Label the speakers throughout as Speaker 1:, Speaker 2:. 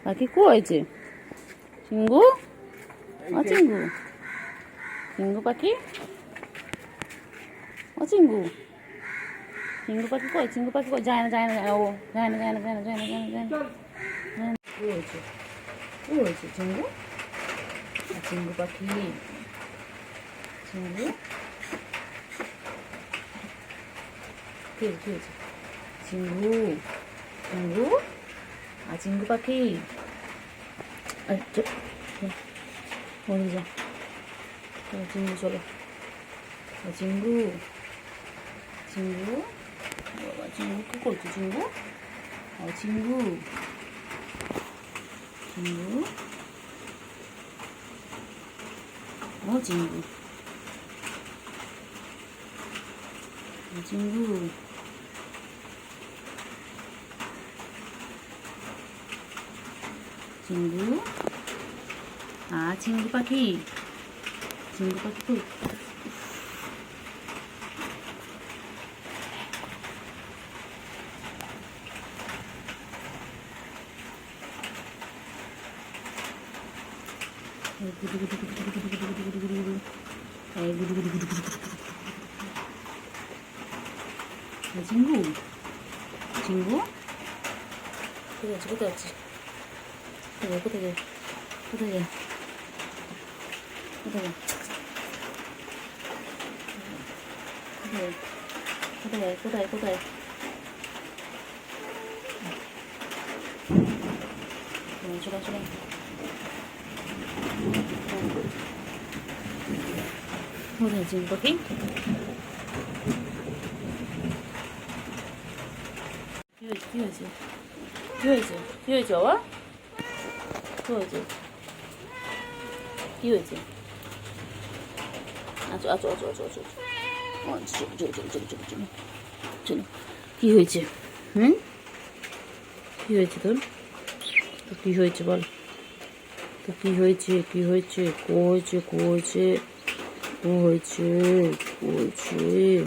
Speaker 1: পাখি কয়েছে চিঙ্গু ও চিঙ্গু চিঙ্গু পাখি ও চিঙ্গু চিঙ্গু পাখি কই চিঙ্গু পাখি কই যায় না যায় না ও যায় না যায় না যায় না যায় না যায় না যায় না কি হয়েছে চিঙ্গু চিঙ্গু পাখি চিঙ্গু কি হয়েছে চিঙ্গু চিঙ্গু আর চিঙ্গু পাখি আচ্ছা বলে যা চিঙ্গু চলো চিঙ্গু চিঙ্গু বাবা চিঙ্গু কী করছো চিঙ্গু ও চিঙ্গু চিঙ্গু ও চিঙ্গু চিঙ্গু চিঙ্গু চিঙ্গু পাখি কই চিঙ্গু চিঙ্গু কোথায় আছে কোথায় আছে কোথায় কোথায় কোথায় কোথায় কোথায় কোথায় কোথায় চলে চলে কোথায় চিঙ্গু পাখি কি হয়েছে কি হয়েছে কি হয়েছে বাবা কি হয়েছে কি হয়েছে আচ্ছা আচ্ছা আচ্ছা আচ্ছা আচ্ছা চলো চলো চলো চলো চলো চলো চলো কী হয়েছে কী হয়েছে তোর তো কী হয়েছে বল তো কী হয়েছে কী হয়েছে কো হয়েছে কো হয়েছে কো হয়েছে কো হয়েছে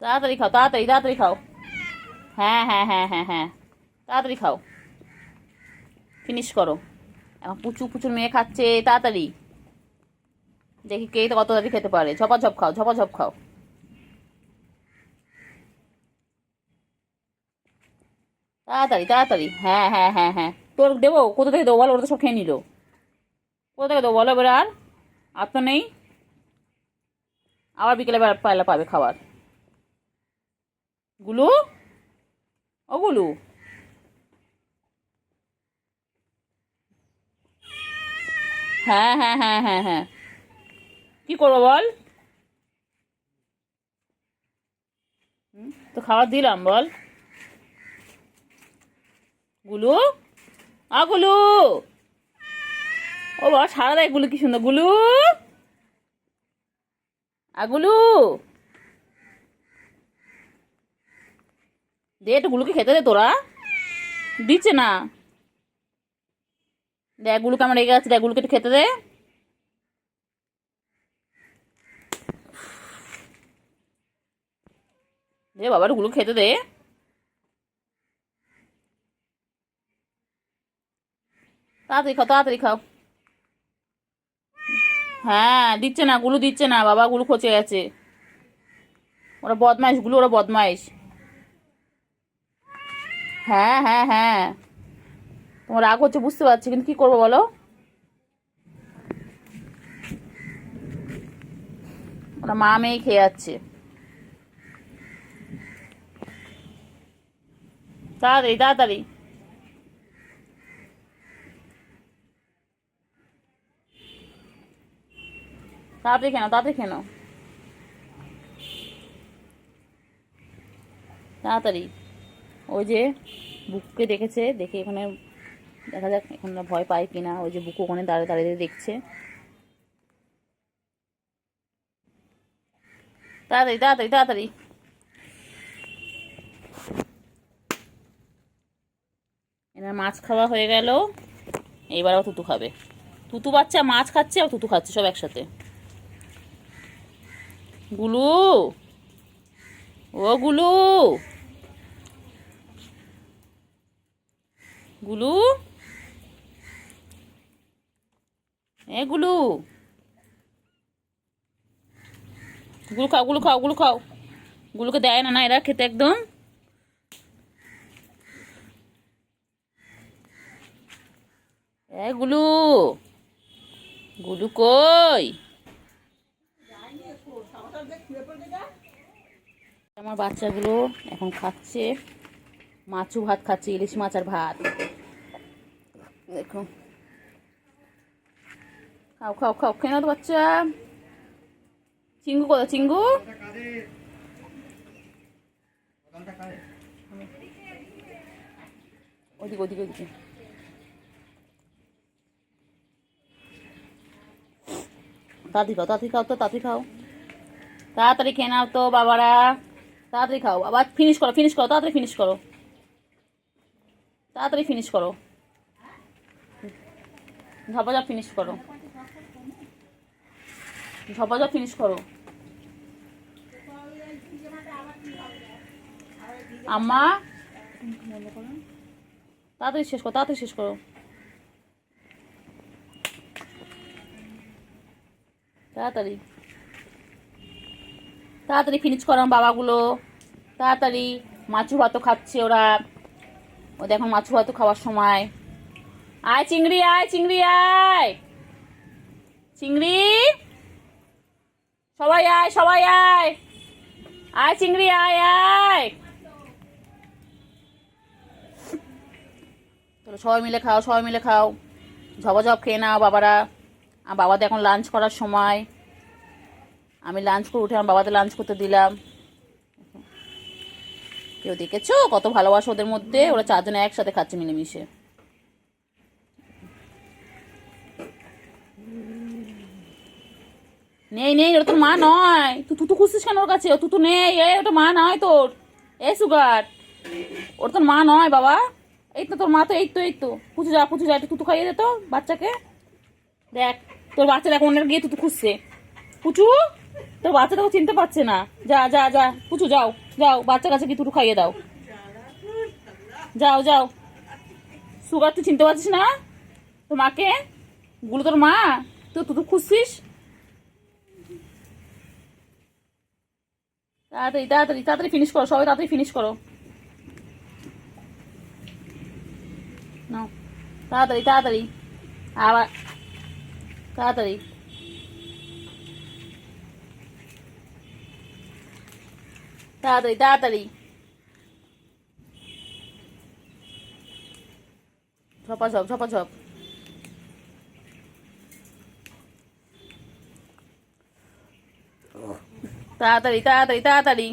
Speaker 1: তাড়াতাড়ি খাও তাড়াতাড়ি তাড়াতাড়ি খাও হ্যাঁ হ্যাঁ হ্যাঁ হ্যাঁ হ্যাঁ তাড়াতাড়ি খাও ফিনিশ করো এখন পুচু পুচুর মেয়ে খাচ্ছে তাড়াতাড়ি দেখি কে তো কত তাড়াতাড়ি খেতে পারে ঝপাঝপ খাও ঝপাঝপ খাও তাড়াতাড়ি তাড়াতাড়ি হ্যাঁ হ্যাঁ হ্যাঁ হ্যাঁ তোর দেবো কোথা থেকে দেবো বলো ওরা তো সব খেয়ে নিল কোথা থেকে দেবো বলো এবার আর তো নেই আবার বিকেলে পায়লা পাবে খাবার গুলু ও গুলু হ্যাঁ হ্যাঁ হ্যাঁ হ্যাঁ হ্যাঁ কি করবো বল তো খাবার দিলাম বল গুলু গুলু ও বাবা সারা দেয় গুলু কি সুন্দর গুলু গুলু দে একটু গুলুকে খেতে দে তোরা দিচ্ছে না দেখ গুলুকে আমার রেগে আছে দেখ গুলুকে একটু খেতে দে দে বাবা একটু গুলু খেতে দে তাড়াতাড়ি খাও তাড়াতাড়ি খাও হ্যাঁ দিচ্ছে না গুলু দিচ্ছে না বাবা গুলু খচে গেছে ওরা বদমাইশ গুলো ওরা বদমাইশ হ্যাঁ হ্যাঁ হ্যাঁ তোমার রাগ হচ্ছে বুঝতে পারছি কিন্তু কি করবো বলো ওরা মা মেয়ে খেয়ে যাচ্ছে তাড়াতাড়ি তাড়াতাড়ি তাড়াতাড়ি খেয়ে নাও তাড়াতাড়ি খেয়ে নাও তাড়াতাড়ি ওই যে বুককে দেখেছে দেখে এখানে দেখা যাক এখন ভয় পায় কিনা ওই যে বুকু ওখানে দাঁড়িয়ে দাঁড়িয়ে দেখছে তাড়াতাড়ি তাড়াতাড়ি তাড়াতাড়ি এনার মাছ খাওয়া হয়ে গেল এইবারও তুতু খাবে তুতু বাচ্চা মাছ খাচ্ছে আর তুতু খাচ্ছে সব একসাথে। গুলু, ও গুলু, গুলু, এ গুলু, গুলু খাও, গুলু খাও, গুলু খাও। গুলুকে দেয় না, না এরা খেতে একদম। এ গুলু, গুলু কই? আমার বাচ্চাগুলো এখন খাচ্ছে মাছু ভাত, খাচ্ছে ইলিশ মাছ আর ভাত। দেখো, খাও খাও খাও, খেয়ে নাও তো বাচ্চা। চিঙ্গু কোথায়? চিঙ্গু, ওদিকে ওদিকে ওদিকে। তাড়াতাড়ি খাও, তাড়াতাড়ি খাও, তো তাড়াতাড়ি খাও, তাড়াতাড়ি খেয়ে নাও তো বাবারা, তাড়াতাড়ি খাও। আবার ফিনিশ করো, ফিনিশ করো, তাড়াতাড়ি ফিনিশ করো, তাড়াতাড়ি ফিনিশ করো, ঝপাঝপ ফিনিশ করো, ঝপাঝপ ফিনিশ করো। আম্মা, তাড়াতাড়ি শেষ করো, তাড়াতাড়ি শেষ করো, তাড়াতাড়ি তাড়াতাড়ি ফিনিশ করো বাবাগুলো, তাড়াতাড়ি। মাছু ভাতও খাচ্ছে ওরা, ও দেখো মাছু ভাতও খাওয়ার সময়। আয় চিংড়ি, আয় চিংড়ি, আয় চিংড়ি, সবাই আয়, সবাই আয়, আয় চিংড়ি, আয় আয়। চলো সবাই মিলে খাও, সবাই মিলে খাও, ঝপাঝপ খেয়ে নাও বাবারা। আর বাবাদের এখন লাঞ্চ করার সময়, আমি লাঞ্চ করে উঠে আমার বাবাদের লাঞ্চ করতে দিলাম। কেউ দেখেছো কত ভালোবাসা ওদের মধ্যে? ওরা চারজনে একসাথে খাচ্ছে মিলেমিশে। নেই নেই, ওটা তোর মা নয়। তুই তুতু খুঁজছিস কেন ওর কাছে? ও তুতু নেই, ওটা মা নয় তোর। এই সুগার, ওটা তোর মা নয় বাবা। এই তো তোর মা, তো এই তো, এই তো। পুচু যা, পুচু যা, একটু তুতু খাইয়ে দে তো বাচ্চাকে। দেখ তোর বাচ্চা দেখ অন্যের গিয়ে তুতু খুঁজছে। পুচু, তোর বাচ্চা তোকে চিনতে পারছে না। যা যা যা পুচু, যাও যাও, বাচ্চার কাছে গিয়ে তুতু খাইয়ে দাও। যাও যাও। সুগার, তুই চিনতে পারছিস না তোর মাকে? গুলো তোর মা, তুই তুতু খুঁজছিস। তাড়াতাড়ি তাড়াতাড়ি তাড়াতাড়ি ফিনিশ করো, সবাই তাড়াতাড়ি ফিনিশ করো। নাও, তাড়াতাড়ি তাড়াতাড়ি, আবার তাড়াতাড়ি, তাড়াতাড়ি তাড়াতাড়ি, ঝপাঝপ ঝপাঝপ। তাড়াতাড়ি তাড়াতাড়ি তাড়াতাড়ি,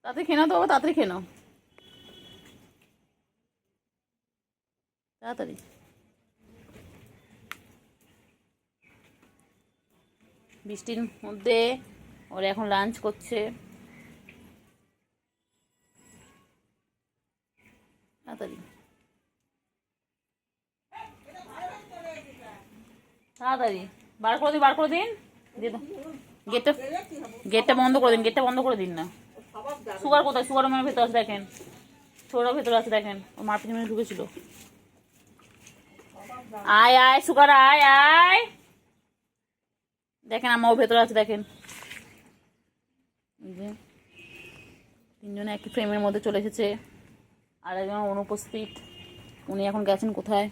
Speaker 1: তাড়াতাড়ি খেয়ে নাও তো বাবা, তাড়াতাড়ি খেয়ে নাও, তাড়াতাড়ি। বৃষ্টির মধ্যে ওরা এখন লাঞ্চ করছে। তাড়াতাড়ি তাড়াতাড়ি, বার করে দিন, বার করে দিন। গেটটা, গেটটা বন্ধ করে দিন, গেটটা বন্ধ করে দিন না। সুগার কোথায়? সুগার রুমের ভেতর আছে দেখেন, ছোটরা ভেতরে আছে দেখেন, ওর মার পিছনে ঢুকেছিল। আয় আয় সুগার, আয় আয়, দেখেন আমার ভেতরে আছে দেখেন। তিনজনে একই ফ্রেমের মধ্যে চলে এসেছে, আর একজন অনুপস্থিত। উনি এখন গেছেন কোথায়?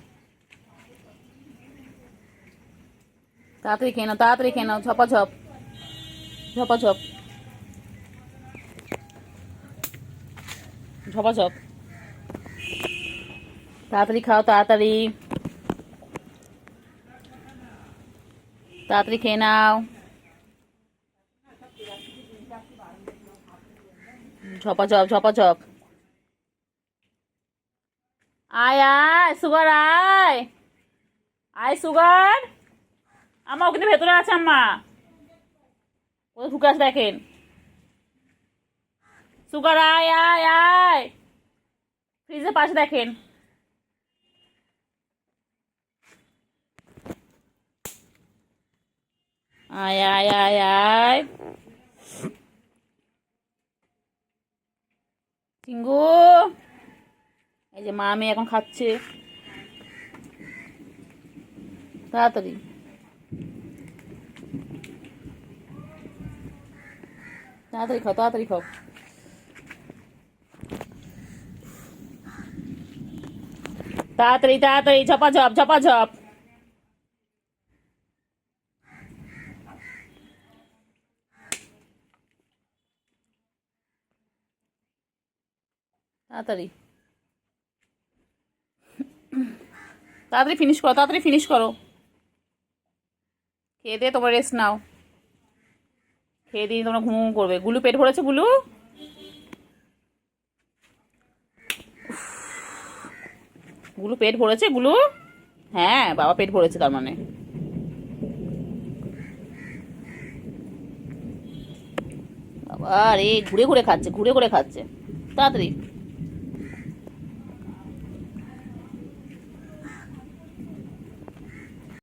Speaker 1: তাড়াতাড়ি খেয়ে নাও, তাড়াতাড়ি খেয়ে নাও, ঝপাঝপ ঝপাঝপ ঝপাঝপ। তাড়াতাড়ি খাও, তাড়াতাড়ি তাড়াতাড়ি খেয়ে নাও, ঝপাঝপ ঝপাঝপ। আয় আয় সুগার, আয় আয় সুগার। আম্মা ও কিন্তু ভেতরে আছে, আম্মা কোথায় ঢুকে আছে দেখেন। সুগার আয় আয় আয়, ফ্রিজের পাশে দেখেন। আয় আয় আয় আয় চিঙ্গু, এই যে মা মেয়ে এখন খাচ্ছে, তাড়াতাড়ি তাড়াতাড়ি খাও, তাড়াতাড়ি খাও। তাড়াতাড়ি তাড়াতাড়ি, ঝপাঝপ ঝপাঝপ। তাড়াতাড়ি তাড়াতাড়ি ফিনিশ করো, তাড়াতাড়ি ফিনিশ করো। খেয়ে দিয়ে তোমরা রেস্ট নাও, খেয়ে দিয়ে তোমরা ঘুম করবে। গুলু পেট ভরেছে? গুলু গুলু পেট ভরেছে? গুলু, হ্যাঁ বাবা পেট ভরেছে তার মানে। বাবা রে, ঘুরে ঘুরে খাচ্ছে, ঘুরে ঘুরে খাচ্ছে। তাড়াতাড়ি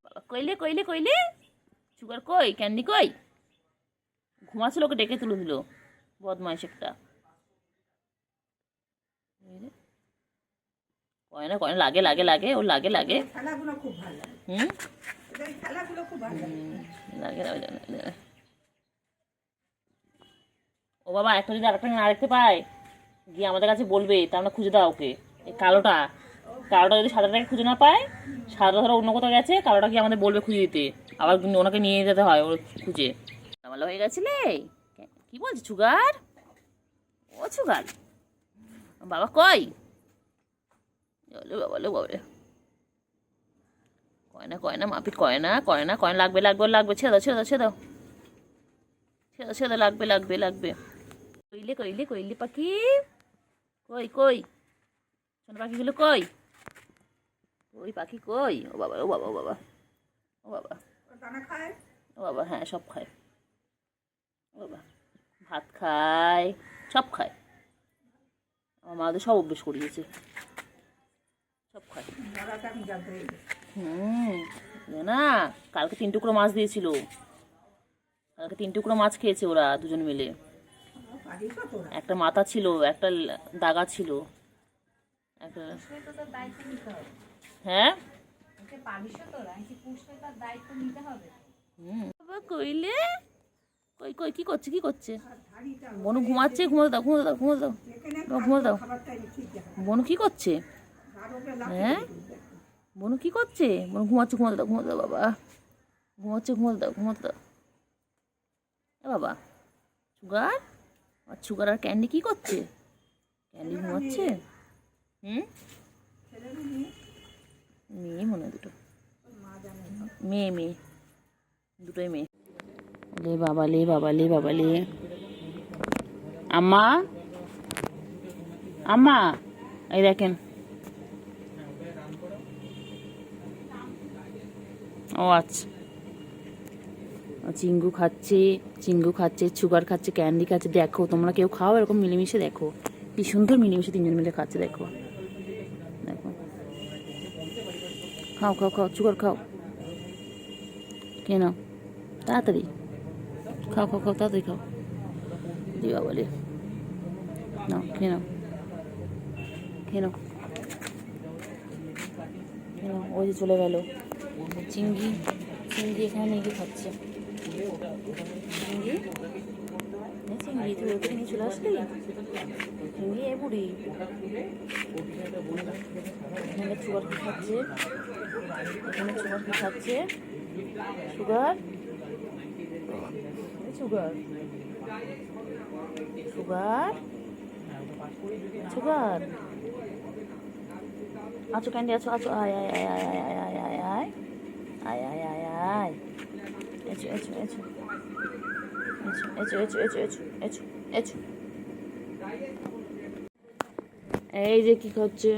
Speaker 1: বাবা, কইলে কইলে কইলে সুগার কই, ক্যান্ডি কই? ঘুমাচ্ছিল, ওকে ডেকে তুলে দিল, বদমাইশ একটা। কয়না কয়না, লাগে লাগে লাগে, ওর লাগে লাগে। হুম, লাগে লাগে। ও বাবা, একটা যদি আরেকটা না দেখতে পায়, গিয়ে আমাদের কাছে বলবে, তা আমরা খুঁজে দাও ওকে। এই কালোটা, কালোটা যদি সাদাটাকে খুঁজে না পায়, সাদা ধরো অন্য কোথাও গেছে, কালোটা গিয়ে আমাদের বলবে খুঁজে দিতে, আবার ওনাকে নিয়ে যেতে হয় ওর খুঁজে। ভালো হয়ে গেছিলে? কি বলছে সুগার? ও সুগার, বাবা কই? বাবা লো বাবা, কয়না কয়না মাপিট, কয়না কয়না কয়না, লাগবে লাগবে লাগবে, ছেড়ে দাও ছেড়ে দাও ছেড়ে দাও ছেড়ে দাও ছেড়ে দাও, লাগবে লাগবে লাগবে। কইলে কইলে কইলে পাখি কই কই, সোনা পাখিগুলো কই? ওই পাখি কই? ও বাবা ও বাবা ও বাবা ও বাবা, ও বাবা, হ্যাঁ সব খায়। ও বাবা, ভাত খায়, সব খায়। আমার মা ওদের সব অভ্যেস করিয়েছে, সব খায়। না, কালকে 3 টুকরো মাছ দিয়েছিল, কালকে 3 টুকরো মাছ খেয়েছে ওরা দুজন মিলে। একটা মাথা ছিল, একটা দাগা ছিল, একটা। হ্যাঁ বাবা কইলে কই কই, কি করছে কি করছে? বনু ঘুমাচ্ছে, ঘুমোতে দাও ঘুমোতে দাও ঘুমোতে দাও ঘুমোতে দাও। বনু কি করছে? হ্যাঁ বনু কি করছে? বনু ঘুমাচ্ছে, ঘুমোতে দাও ঘুমোতে দাও বাবা, ঘুমাচ্ছে, ঘুমোতে দাও ঘুমোতে দাও। এ বাবা, সুগার আর সুগার আর ক্যান্ডি কি করছে? ক্যান্ডি ঘুমাচ্ছে। মেয়ে মনে হয় দুটো, মেয়ে মেয়ে, দুটোই মেয়ে। লে বাবা লে বাবা লে বাবা লে। আম্মা আম্মা, এই দেখেন। ও আচ্ছা, চিঙ্গু খাচ্ছে, চিঙ্গু খাচ্ছে, সুগার খাচ্ছে, ক্যান্ডি খাচ্ছে। দেখো তোমরা কেউ খাও এরকম মিলেমিশে, দেখো কি সুন্দর মিলেমিশে 3জন মিলে খাচ্ছে। দেখো দেখো, খাও খাও খাও, সুগার খাও, খেয়ে নাও তাড়াতাড়ি, খাও খাও খাও, তাড়াতাড়ি খাও। দিবা বলে নাও, খেয়ে নাও খেয়ে নাও খেয়ে নাও। ওই যে চলে গেল চিঙ্গি, চিঙ্গি এখানে নিয়ে গিয়ে খাচ্ছে। চিঙ্গি চিঙ্গি, তুই ওকে নিয়ে চলে আসলি? চিঙ্গি এ বুড়ি, এখানে সুগার কি খাচ্ছে, এখানে সুগার কি খাচ্ছে? সুগার সুগার সুগার সুগার, আছো ক্যান্ডি আছো আছো, আয় আয় আয় আয় আয় আয় আয় আয় আয় আয় আয় আয়, echo echo echo echo echo echo echo echo echo. এই যে কি খাচ্ছে,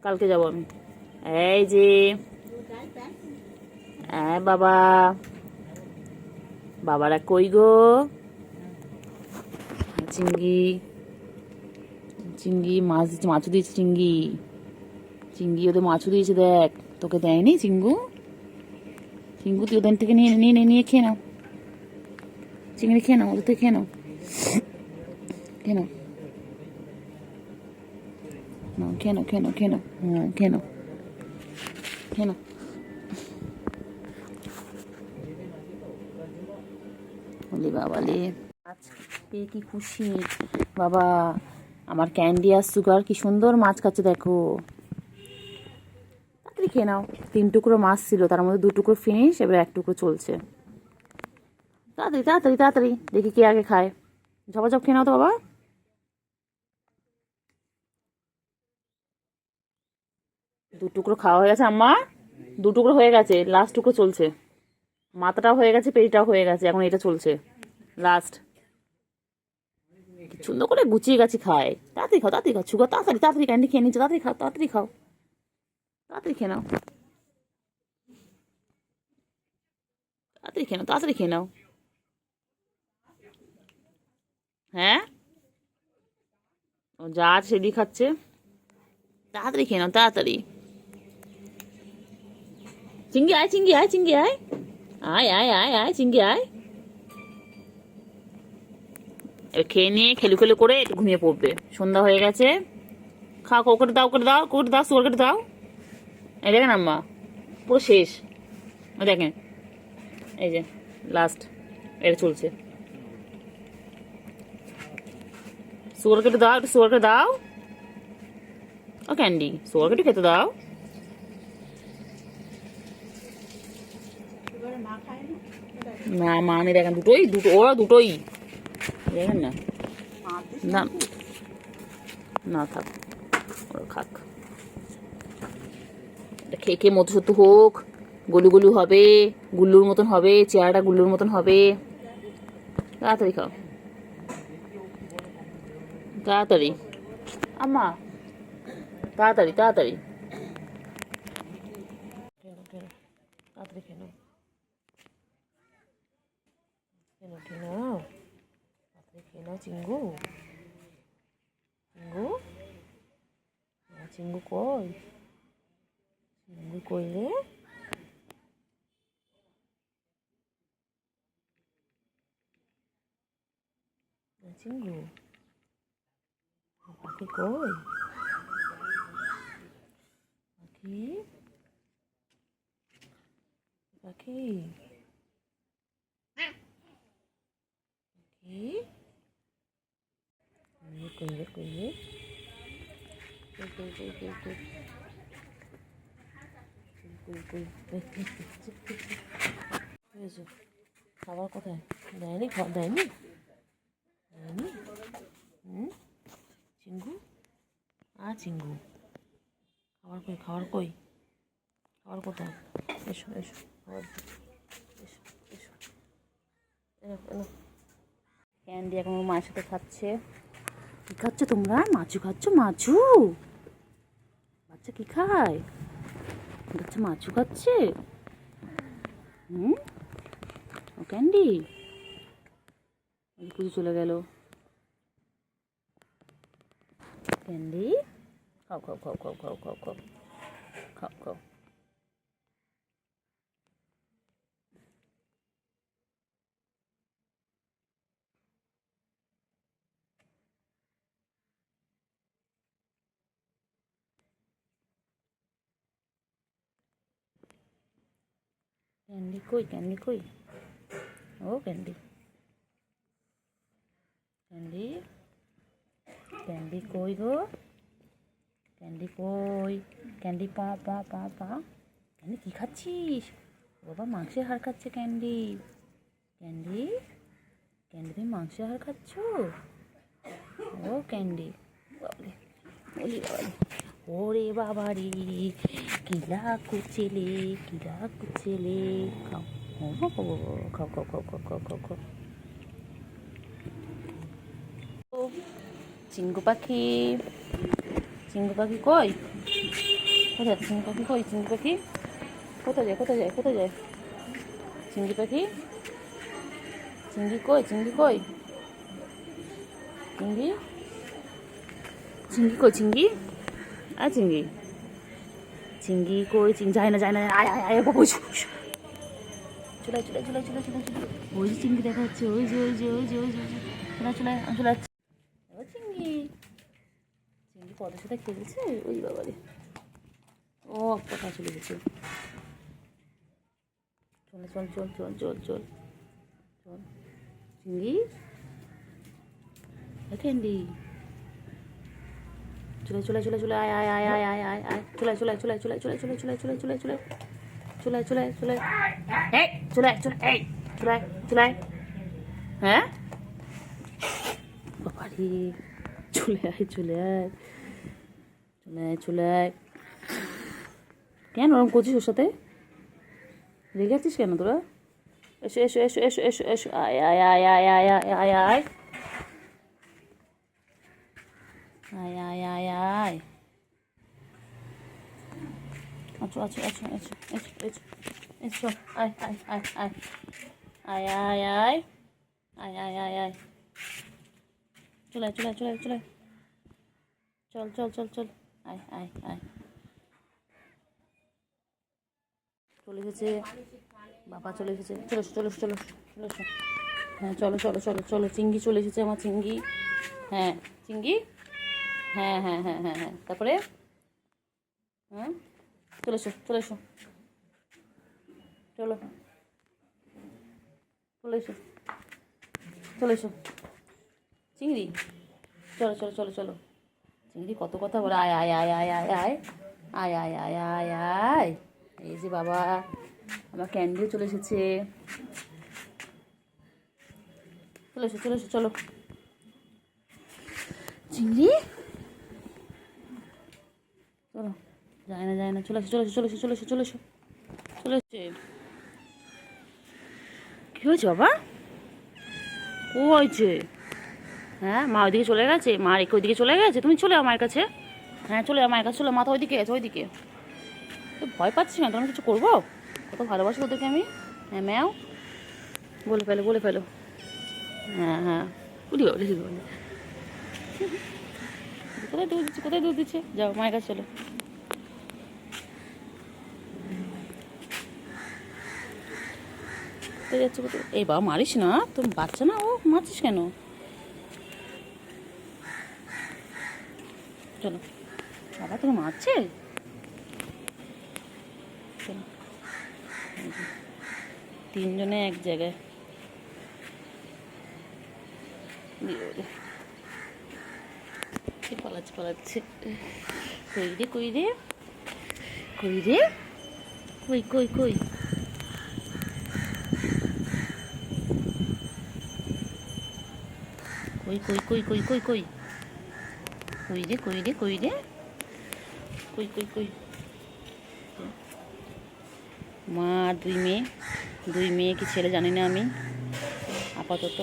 Speaker 1: কালকে যাবো আমি। এই যে বাবা, বাবারা কই গো? চিঙ্গি, চিঙ্গি মাছ দিচ্ছে, মাছও দিয়েছে চিঙ্গি, চিঙ্গি ওদের মাছও দিয়েছে দেখ, তোকে দেয়নি চিঙ্গু? চিঙ্গু তুই ওদের থেকে নিয়ে নিয়ে নিয়ে খেয়ে নাও, চিংড়ি খেয়ে নাও, ওদের থেকে খেয়ে নাও, খেয়ে নাও, খেয়ে নাও, খেয়ে নাও, খেয়ে নাও, হ্যাঁ খেয়ে নাও, খেয়ে নাও। বলি বাবালে আজকে কি খুশি বাবা, আমার ক্যান্ডি আর সুগার কি সুন্দর মাছ খাচ্ছে দেখো। তাড়াতাড়ি খেয়ে নাও, 3 টুকরো মাছ ছিল, তার মধ্যে 2 টুকরো ফিনিশ, এবার 1 টুকরো চলছে। তাড়াতাড়ি তাড়াতাড়ি তাড়াতাড়ি দেখি কে আগে খায়। ঝপাঝপ খেয়ে নাও তো বাবা। দু টুকরো খাওয়া হয়ে গেছে আম্মা, 2 টুকরো হয়ে গেছে, লাস্ট টুকরো চলছে। মাথাটাও হয়ে গেছে, পেটিটাও হয়ে গেছে, এখন এটা চলছে লাস্ট। সুন্দর করে গুছিয়ে গেছে খায়। তাড়াতাড়ি খাও, তাড়াতাড়ি খাও, সুগার তাড়াতাড়ি তাড়াতাড়ি ক্যান্ডি খেয়ে নিচ্ছে, তাড়াতাড়ি খাও, তাড়াতাড়ি খাও, তাড়াতাড়ি খেয়ে নাও, তাড়াতাড়ি খেয়ে নাও, তাড়াতাড়ি খেয়ে নাও। হ্যাঁ ও যা আছে সেদিকে খাচ্ছে, তাড়াতাড়ি খেয়ে নাও, তাড়াতাড়ি। চিঙ্গি আয়, চিঙ্গি আয়, চিঙ্গি আয়, আয় আয় আয় আয় চিঙ্গি আয়। এবার খেয়ে নিয়ে খেলু খেলু করে একটু ঘুমিয়ে পড়বে, সন্ধ্যা হয়ে গেছে। খাও, ওকে দাও, করে দাও, করে দাও, সুগার কেটে দাও। এই দেখেন আম্মা পুরো শেষ, ওই দেখেন, এই যে লাস্ট এটা চলছে। সুগার কেটে দাও, একটু সুগার কেটে দাও। ও ক্যান্ডি সুগার কেটে খেতে দাও। না মা আমি দেখেন দুটোই, ওরা দুটোই দেখেন না, না না থাক, ওরা খাক। খেয়ে খেয়ে মতো সত্য হোক, গলু গলু হবে, গুল্লুর মতন হবে, চেহারাটা গুল্লুর মতন হবে। তাড়াতাড়ি খাও, তাড়াতাড়ি আম্মা, তাড়াতাড়ি তাড়াতাড়ি, তাড়াতাড়ি খেয়ে নাও, খেয়ে নাও, খেয়ে নাও, তাড়াতাড়ি খেয়ে নাও। চিঙ্গু, চিঙ্গু, চিঙ্গু কই, চিঙ্গু কই রে, চিঙ্গু পাখি কই, পাখি, পাখি, পাখি, কই রে, কই রে, কই কই কই কই কই কই কই, হয়েছে খাবার কোথায়, দেয়নি, খাবার দেয়নি, দেয়নি। চিঙ্গু চিঙ্গু, খাবার কই, খাবার কই, খাবার কোথায়, এসো এসো, খাবার এসো এসো, এনো এনো। ক্যান্ডি এখন ওর মায়ের সাথে খাচ্ছে। কি খাচ্ছ তোমরা, মাছু খাচ্ছ, মাছু, বাচ্চা কি খায়, বাচ্চা মাছু খাচ্ছে। ও ক্যান্ডি পুজো চলে গেল। ক্যান্ডি খাও খাও খাও খাও খাও খাও খাও খাও খাও। ক্যান্ডি কই, ক্যান্ডি কই, ও ক্যান্ডি, ক্যান্ডি, ক্যান্ডি কই গো, ক্যান্ডি কই, ক্যান্ডি পা পা পা পা। ক্যান্ডি কী খাচ্ছিস, বাবা মাংসের হাড় খাচ্ছে ক্যান্ডি, ক্যান্ডি, ক্যান্ডি তুমি মাংসের হাড় খাচ্ছ, ও ক্যান্ডি, বাবরে বলি বাবারে, ওরে বাবারে কিলা কুচেলে, কিলা কুচেলে, খাও খাও খাও খাও খাও খাও খাও খাও খাও। চিঙ্গু পাখি, চিঙ্গু পাখি কই, কোথায় চিঙ্গু পাখি কই, চিঙ্গু পাখি কোথায় যায়, কোথায় যায়, কোথায় যায়, চিঙ্গি পাখি, চিঙ্গি কই, চিঙ্গি কই, চিঙ্গি, চিঙ্গি কই, চিঙ্গি, আয় চিঙ্গি, চিঙ্গি কই, চিঙ্গি যায় না, যায় না, আয় আয় আয় বাবু, চলে চলে চলে চলে চলে চলে। ওই যে চিংড়ি দেখা যাচ্ছে, ওই যে ওই যে ওই যে ওই যে ওই যে চলে চলে চলে যাচ্ছে। ও চিংড়ি, চিংড়ি পদের সাথে খেলছে। ওই বাবারে, ও কোথায় চলে গেছে। চল চল চল চল চল চল চল চিংড়ি, ক্যান্ডি চলে চলে চলে চলে আয় আয় আয় আয় আয় আয় আয় চলে চলে চলে চলে চলে চলে চলে চলে চলে চলে চলে চলে চলে এই চলে চলে এই চলে চলে। হ্যাঁ বাবারি, চলে আয় চলে আয় চলে আয় চলে আয়। কেন ওরকম করছিস ওর সাথে? রেগে আছিস কেন তোরা? এসো এসো এসো এসো এসো এসো আয় আয় আয় আয় আয় আয় আয় আয় আয় আয় আয় আয়। আচ্ছা আচ্ছা আচ্ছা আচ্ছা এসো এসো এসো আয় আয় আয় আয় আয় আয় আয় আয় আয় আয় আয় চলে চলে চলে চলে চল চল চল চল আয় আয় আয়। চলে এসেছে বাবা, চলে এসেছে। চলো চলো চলো চলো। হ্যাঁ চলো চলো চলো চলো। চিংড়ি চলে এসেছে, আমার চিংড়ি। হ্যাঁ চিংড়ি, হ্যাঁ হ্যাঁ হ্যাঁ হ্যাঁ হ্যাঁ। তারপরে হ্যাঁ চলে এসো চলে এসো চলো চলে এসো চলে এসো চিংড়ি। চলো চলো চলো চলো। চিংড়ি কত কথা বলে, আয় আয় আয় আয় আয় আয় আয় আয় আয় আয় আয়। এই যে বাবা, আমার ক্যান্ডিও চলে এসেছে। চলে এসো চলে এসো চলো চিংড়ি। চলো, যায় না যায় না, চলে এসো চলে এসো চলে এসো চলে এসো চলে এসো চলে এসছে। কী হয়েছে বাবা? ও হয়েছে? হ্যাঁ মা ওইদিকে চলে গেছে, মা রেখে ওইদিকে চলে গেছে। তুমি চলে আমার কাছে। হ্যাঁ চলে আমার কাছে চলে, মাথা ওইদিকে আছে ওইদিকে। তো ভয় পাচ্ছি না, তোমার কিছু করবো? কত ভালোবাসি ওদেরকে আমি। হ্যাঁ ম্যাও বলে ফেলো বলে ফেলো। হ্যাঁ হ্যাঁ উঠি বলে বলে। কোথায় দুধ দিচ্ছে কোথায় দুধ দিচ্ছে? যাও মায়ের কাছে চলো। কোথায় যাচ্ছে কোথায়? এই বাবা মারিস না, তুমি বাচ্চা না, ও মারছিস কেন? চলো বাবা, তুমি মারছে। চলো, তিনজনে এক জায়গায়। পালাচ্ছে পালাচ্ছে। কই রে কই রে কই রে কই কই কই? কই কই কই কই কই কই কই রে কই রে কই রে কই কই কই? মা আর দুই মেয়ে কি ছেলে জানি না আমি আপাতত।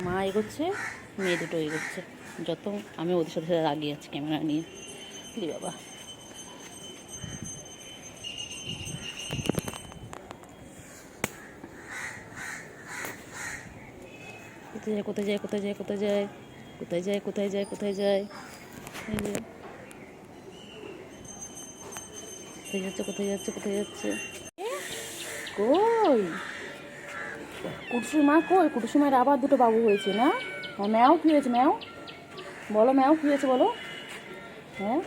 Speaker 1: মা এগোচ্ছে, মেয়ে দুটো এগোচ্ছে। যত আমি ওদের সাথে সাথে আগিয়ে আছি ক্যামেরা নিয়ে। কি বাবা, কোথায় যায় কোথায় যায় কোথায় যায় কোথায় যায় কোথায় যায় কোথায় যায় কোথায় যায়? এই যে কোথায় যাচ্ছে কোথায় যাচ্ছে কোথায় যাচ্ছে? কই কুটুসুর মা কই? কুটুসুর মায়ের আবার দুটো বাবু হয়েছে না? হ্যাঁ ম্যাও কী হয়েছে? ম্যাও বলো, ম্যাও কী হয়েছে বলো। হ্যাঁ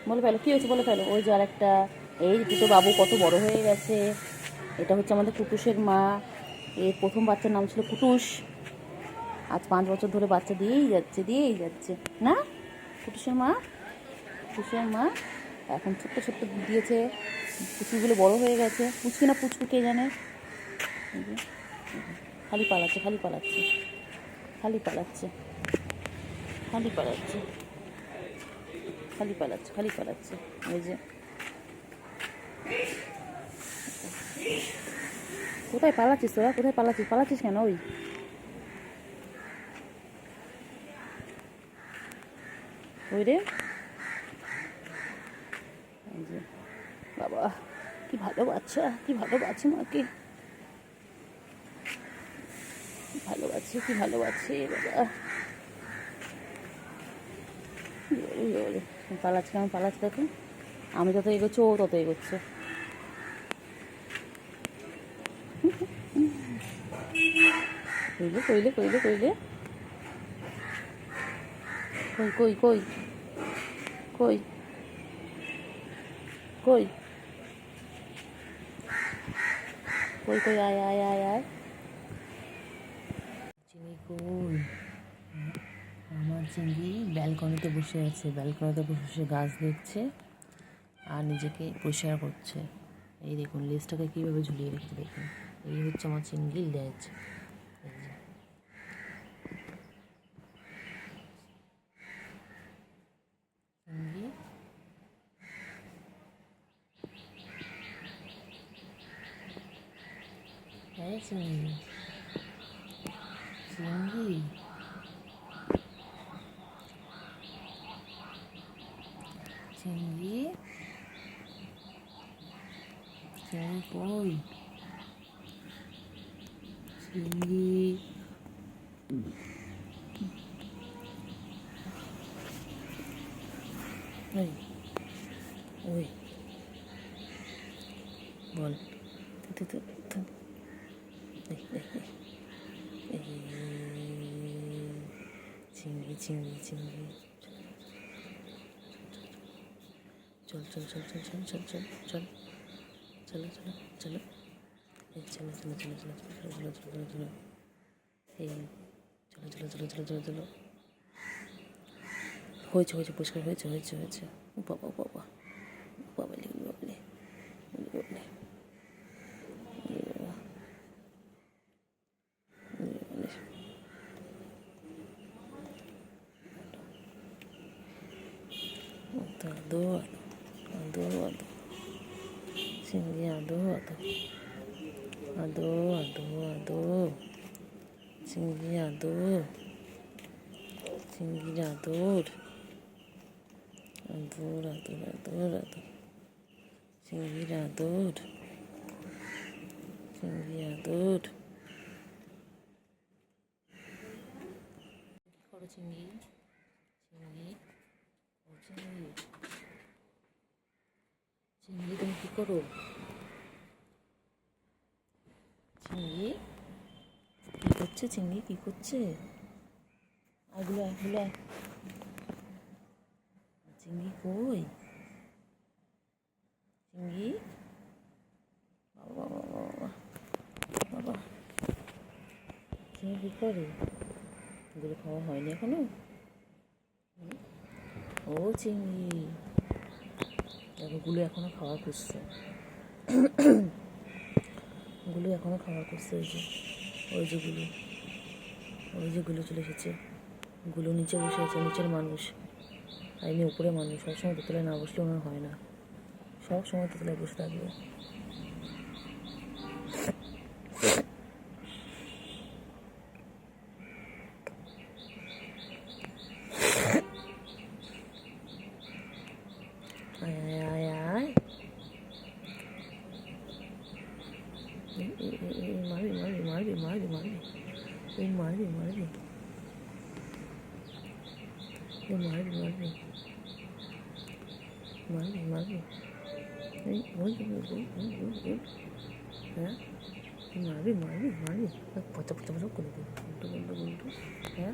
Speaker 1: বলে ফেলো কী হয়েছে বলে ফেলো। ওই যে আর একটা, এই দুটো বাবু কত বড় হয়ে গেছে। এটা হচ্ছে আমাদের কুটুসের মা। এর প্রথম বাচ্চার নাম ছিল কুটুস। আজ 5 বছর ধরে বাচ্চা দিয়েই যাচ্ছে না কুটুসের মা। কুটুসের মা এখন ছোট্ট ছোট্ট দিয়েছে, পুচকুগুলো বড় হয়ে গেছে। পুচকি না পুচকু কে জানে। খালি পালাচ্ছে খালি পালাচ্ছে খালি পালাচ্ছে খালি পালাচ্ছে খালি পালাচ্ছে খালি পালাচ্ছে। ওই যে কোথায় পালাচ্ছিস তোরা? কোথায় পালাচ্ছিস? পালাচ্ছিস কেন? ওই রে, এই যে বাবা, কি ভালো বাচ্চা, কি ভালো বাচ্চা মাকে, ভালোবাসে কি ভালোবাসে বাবা। পালাচ্ছে কেমন পালাচ্ছে দেখুন, আমি যত এগোচ্ছি ও তত এগোচ্ছে। কইলে কইলে কইলে কইলে কই কই কই কই কই কই কই আয় আয় আয় আয়। চিংড়ি কই? আমার চিংড়ি ব্যালকনিতে বসে আছে, ব্যালকনিতে বসে গাছ দেখছে আর নিজেকে পরিষ্কার করছে। এই দেখুন লেজটাকে কীভাবে ঝুলিয়ে রেখেছে দেখুন। এই হচ্ছে আমার চিংড়ির লেজ। চিংড়ি হ্যাঁ চিংড়ি চিংড়ি চিংড়ি চিংড়ি কই? চিংড়ি ওই ওই বল চিংড়ি চিংড়ি চিংড়ি চল চল চল চল চল চল চল চল চলো চলো চলো এই চলো চলো চলো চলো চলো চলো চলো চলো চলো এই চলো চলো চলো চলো চলো চলো হয়েছে হয়েছে পরিষ্কার হয়েছে হয়েছে হয়েছে। ও বাবা বাবা বাবালে বাবালে বাবালে আদো আদো আদো চিংড়ি আদো আদো আদো আদো আদো চিংড়ি আদো চিংড়ি আদর আদর আদর আদর আদর চিংড়ির আদর চিংড়ি আদর। কী করো চিংড়ি? চিংড়ি ও চিংড়ি চিংড়ি তুমি কী করো? চিংড়ি কী করছে? চিংড়ি কী করছে? এগুলো এগুলো চিংড়ি কই? চিংড়ি বাবা বাবা বাবা বাবা চিংড়ি কী করে? এগুলো খাওয়া হয়নি এখনো? ও চিংড়ি দেখো গুলো এখনো খাওয়া করছে, গুলো এখনো খাওয়া করছে। ওই যে গুলো ওই যে গুলো চলে এসেছে, গুলো নিচে বসে আছে, নিচের মানুষ আর এমনি উপরে মানুষ। সবসময় দোতলায় না বসলে ওনার হয় না, সব সময় দোতলায় বসে থাকবে। আয় আয় আয় মারবি মারবি মারবি মারবি মারবি এই মারবি মারবি এই মারবি মারবি মারবি মারবি এই ওই হ্যাঁ মারবি মারবি মারবি পচা পচা পচা করে দেবো উল্টো উল্টো উল্টো। হ্যাঁ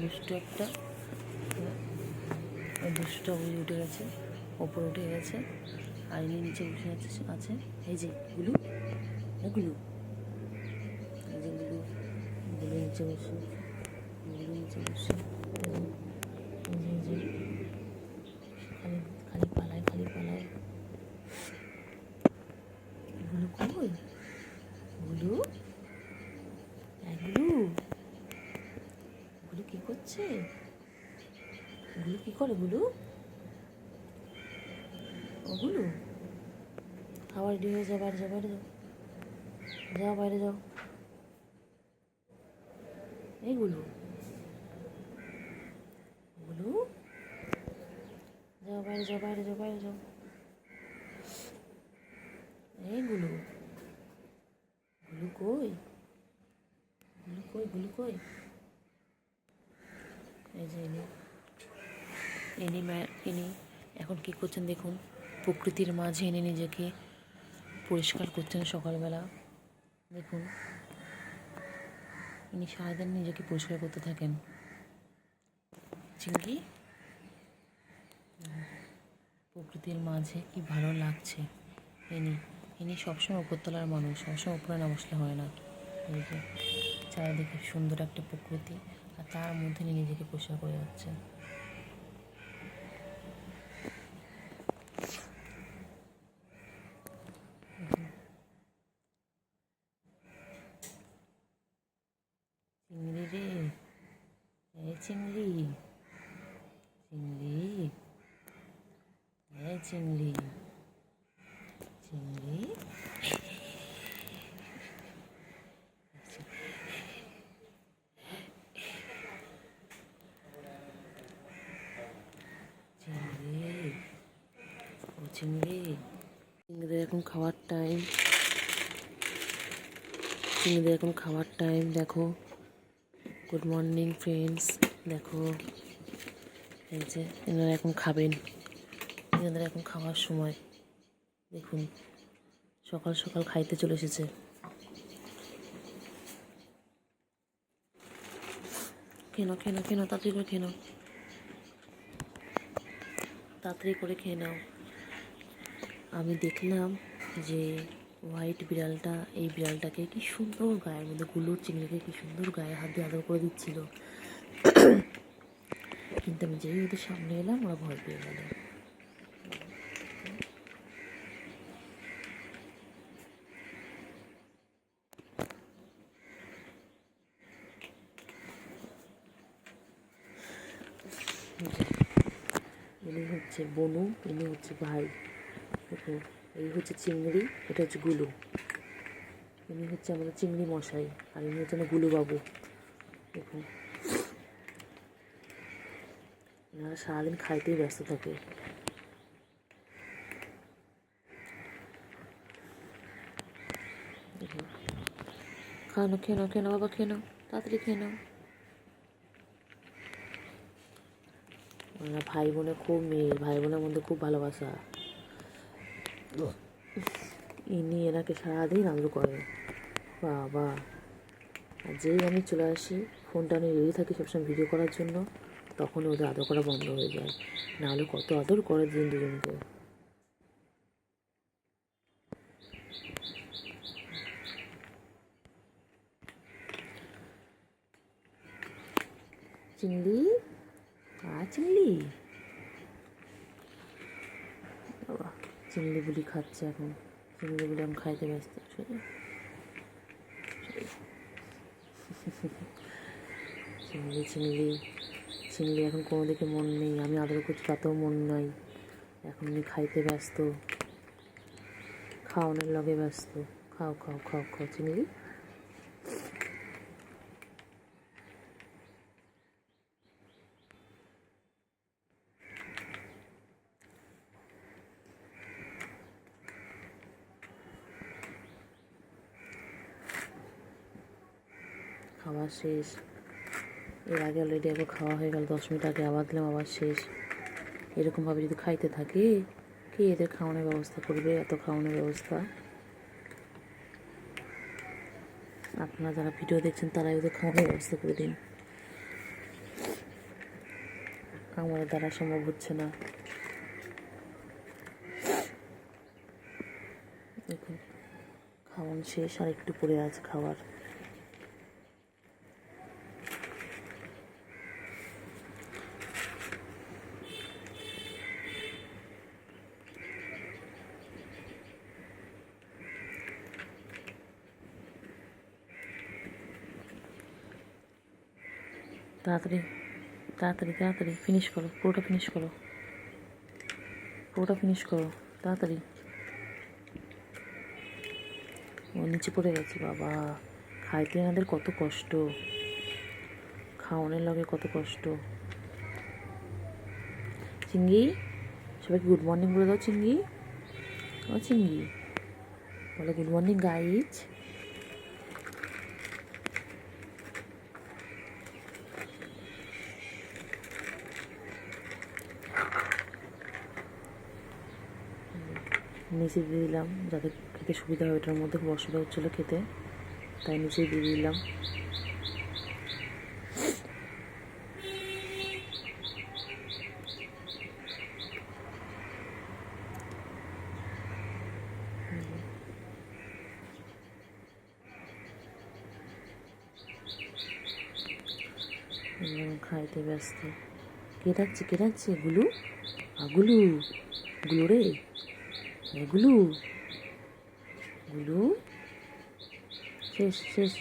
Speaker 1: দুষ্ট একটা, হ্যাঁ দুষ্ট ওই উঠে গেছে, ওপরে উঠে গেছে আর এনে নিচে বসে আছে। এই যে গুলু গুলু এই যে গুলু গুলু নিচে বসে, গুলু নিচে বসে খালি খালি পালায় খালি পালায়। গুলু কই? গুলু গুলু গুলু কী করছে? গুলু কী করে? গুলু ও গুলু খাবার রেডি হয়ে যাও, বাইরে যাও বাইরে যাও যাও বাইরে যাও। এই গুলু গুলু যাও বাইরে যাও বাইরে যাও বাইরে যাও। এই গুলু গুলু কই? গুলু কই? গুলু কই? এই যে
Speaker 2: ইনি এখন কী করছেন দেখুন, প্রকৃতির মাঝে এনে নিজেকে পরিষ্কার করছেন সকালবেলা। দেখুন, ইনি সারাদিন নিজেকে পরিষ্কার করতে থাকেন। চিংড়ি, প্রকৃতির মাঝে কি ভালো লাগছে। ইনি সবসময় উপরতলার মানুষ, সবসময় উপরে না বসলে হয় না। এই যে চারিদিকে সুন্দর একটা প্রকৃতি, আর তার মধ্যে ইনি নিজেকে পরিষ্কার করে যাচ্ছেন। চিংড়ি রে, এই চিংড়ি, চিংড়ি, এই চিংড়ি, চিংড়ি, চিংড়ি, ও চিংড়ি। চিংড়িদের এখন খাওয়ার টাইম, চিংড়িদের এখন খাওয়ার টাইম। দেখো, গুড মর্নিং ফ্রেন্ডস। দেখো, এই যে এনারা এখন খাবেন, এনাদের এখন খাওয়ার সময়। দেখুন, সকাল সকাল খাইতে চলে এসেছে। খেয়ে নাও, খেয়ে নাও, খেয়ে নাও, তাড়াতাড়ি করে খেয়ে নাও, তাড়াতাড়ি করে খেয়ে নাও। আমি দেখলাম যে হোয়াইট বিড়ালটা, এই বিড়ালটাকে কি সুন্দর গায়ের মধ্যে, গুলোর চিংড়িকে কি সুন্দর গায়ে হাত দিয়ে আদর করে দিচ্ছিল। কিন্তু আমি যেই ওদের সামনে এলাম, ওরা ভয় পেয়ে গেল। ইনি হচ্ছে বনু, ইনি হচ্ছে ভাই। দেখো, এই হচ্ছে চিংড়ি, এটা হচ্ছে গুলু। ইনি হচ্ছে আমাদের চিংড়ি মশাই, আর ইনি হচ্ছে আমার গুলু বাবু। দেখুন, এনারা সারাদিন খাইতেই ব্যস্ত থাকে। দেখুন, খাওয়ানো, খেয়ে নাও, খেয়ে নাও বাবা, খেয়ে নাও, তাড়াতাড়ি খেয়ে নাও। ওরা ভাই বোনে খুব মিল, ভাই বোনের মধ্যে খুব ভালোবাসা। ইনি এনাকে সারাদিন আদর করে। বাবা, আর যেই আমি চলে আসি, ফোনটা নিয়ে রেডি থাকি সবসময় ভিডিও করার জন্য, তখন ওদের আদর করা বন্ধ হয়ে যায়। নাহলে কত আদর করে দিন দুজনকে। চিংড়ি, চিংড়ি, বাবা, চিংড়ি বুলি খাচ্ছে এখন। চিংড়ি বুলি এখন খাইতে ব্যস্ত। চিংড়ি, চিংড়ি, চিংড়ি এখন কোনো দিকে মন নেই। আমি আদর করছি, তাতেও মন নাই। এখন উনি খাইতে ব্যস্ত, খাওয়ানোর লগে ব্যস্ত। খাও, খাও, খাও, খাও চিংড়ি। খাওয়া শেষ। এর আগে অলরেডি একবার খাওয়া হয়ে গেল, 10 মিনিট আগে আবার দিলাম, আবার শেষ। এরকমভাবে যদি খাইতে থাকে, কে এদের খাওয়ানোর ব্যবস্থা করবে? এত খাওয়ানোর ব্যবস্থা আপনারা যারা ভিডিও দেখছেন, তারাই ওদের খাওয়ানোর ব্যবস্থা করে দিন। আমাদের দ্বারা সম্ভব হচ্ছে না। দেখুন, খাওয়ান শেষ, আর একটু পরে আছে খাওয়ার। তাড়াতাড়ি, তাড়াতাড়ি, তাড়াতাড়ি ফিনিশ করো, পুরোটা ফিনিশ করো, পুরোটা ফিনিশ করো, তাড়াতাড়ি। ও নিচে পড়ে গেছে। বাবা, খাইতে আমাদের কত কষ্ট, খাওয়ানোর লগে কত কষ্ট। চিংড়ি, সবাইকে গুড মর্নিং বলে দাও। চিংড়ি, ও চিংড়ি, বলো গুড মর্নিং গাইজ। নিচে দিয়ে দিলাম যাতে খেতে সুবিধা হয়, ওটার মধ্যে খুব অসুবিধা হচ্ছিলো খেতে, তাই নিচে দিয়ে দিলাম। খাইতে ব্যস্ত। কে ডাকছে গুলু? গুলু, গুলু রে, গুলু, গুলু। শেষ শেষ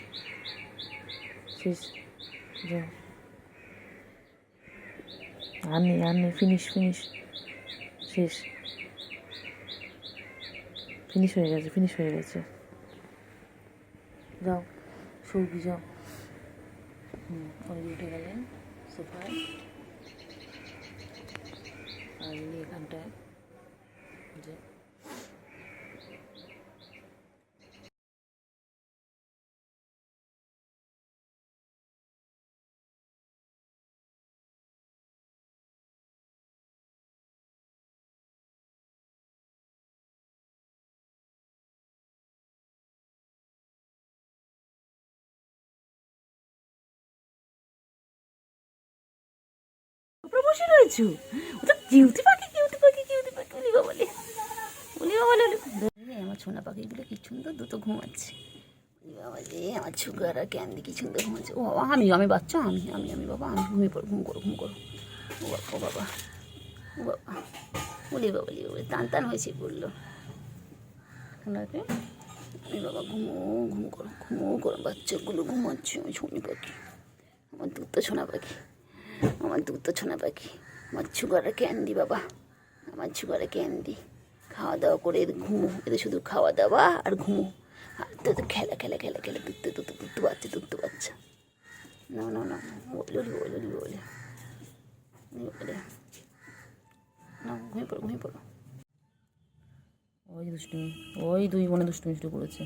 Speaker 2: শেষ, যা। আর নেই, ফিনিশ, শেষ, ফিনিশ হয়ে গেছে। যাও সৌগি যাও। উনি উঠে গেলেন সোফায়, আর ইনি এখানটায় যে
Speaker 1: বসে রয়েছো, ওটা কিউটি পাখি উলি বাবা আমার ছোনা পাখিগুলো কি সুন্দর দুটো ঘুমাচ্ছে। বাবা রে, আমার সুগার আর ক্যান্ডি কি সুন্দর ঘুমাচ্ছে। ও বাবা, আমি বাচ্চা, আমি বাবা, আমি ঘুমিয়ে পড়ো, ঘুম করো। ও বাবা, ওলি বাবা টান হয়েছে বললো। ওনাকে আমি বাবা ঘুম করো বাচ্চাগুলো ঘুমাচ্ছে। আমি ছোনি পাখি, আমার দুধ তো ছোনা পাখি, আমার সুগার ক্যান্ডি বাবা, আমার সুগার ক্যান্ডি। খাওয়া দাওয়া করে ঘুমো, এদের শুধু খাওয়া দাওয়া আর ঘুমো। আর তো খেলা দুধ বাচ্চা। না বলে না, ঘুমিয়ে পড়ো। ওই দুষ্টুমি, ওই দুই বোনে দুষ্টুমি শুরু করেছে।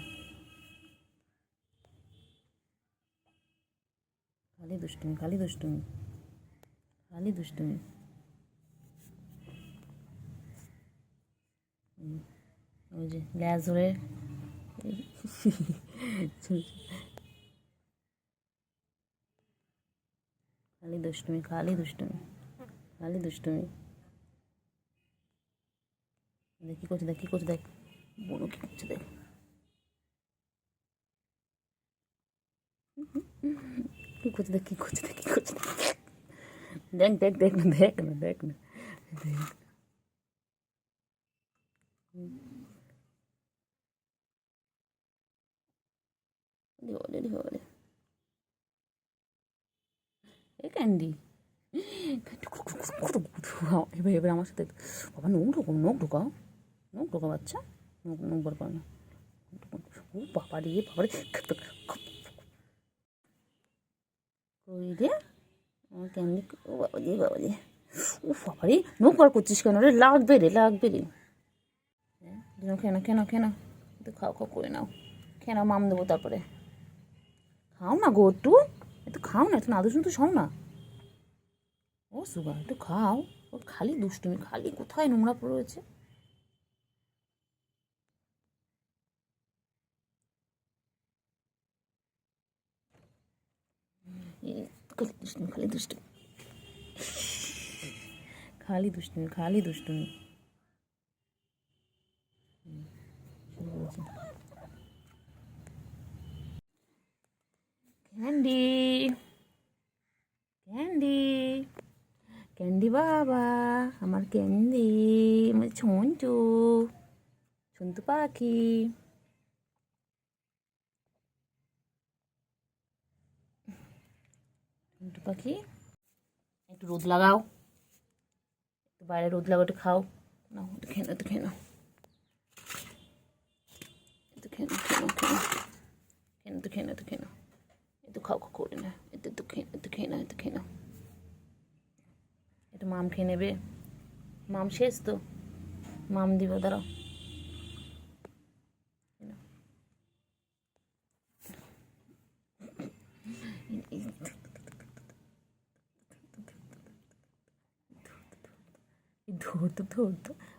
Speaker 1: খালি দুষ্টুমি। ওই যে ল্যাজ ধরে খালি দুষ্টুমি। দেখ কি করছে দেখ বোনো কি করছে দেখ। কি করছে দেখ দেখ না। বলে এ ক্যান্ডি, এবার আমার সাথে বাবা নখ ঢোকাও বাচ্চা, নখ বার করে না। ও বাবা রে ওই রে আমার ক্যান্ডি। ও বাবা রে ও বাবা রে, নখ বার করছিস কেন রে? লাগবে রে কেন তো খাও করে নাও, খেয়ে নাও, মাম দেবো তারপরে। খাও না গো, একটু খাও না, একটু নাদু শুনতে শোও না। ও সুগা, একটু খাও। ও খালি দুষ্টুমি, খালি কোথায় নোংরা পড়ে রয়েছে। খালি দুষ্টুমি। ক্যান্ডি বাবা, আমার ক্যান্ডি, আমার ছন্তু পাখি। ছন্তু পাখি, একটু রোদ লাগাও, একটু বাইরে রোদ লাগাও, একটু খাও না, একটু খেয়ে নাও একটু খাও করে না, একটু খেয়ে নাও। একটু মাম খেয়ে নেবে, মাম শেষ তো, মাম দিব, দাঁড়াও। ধরতো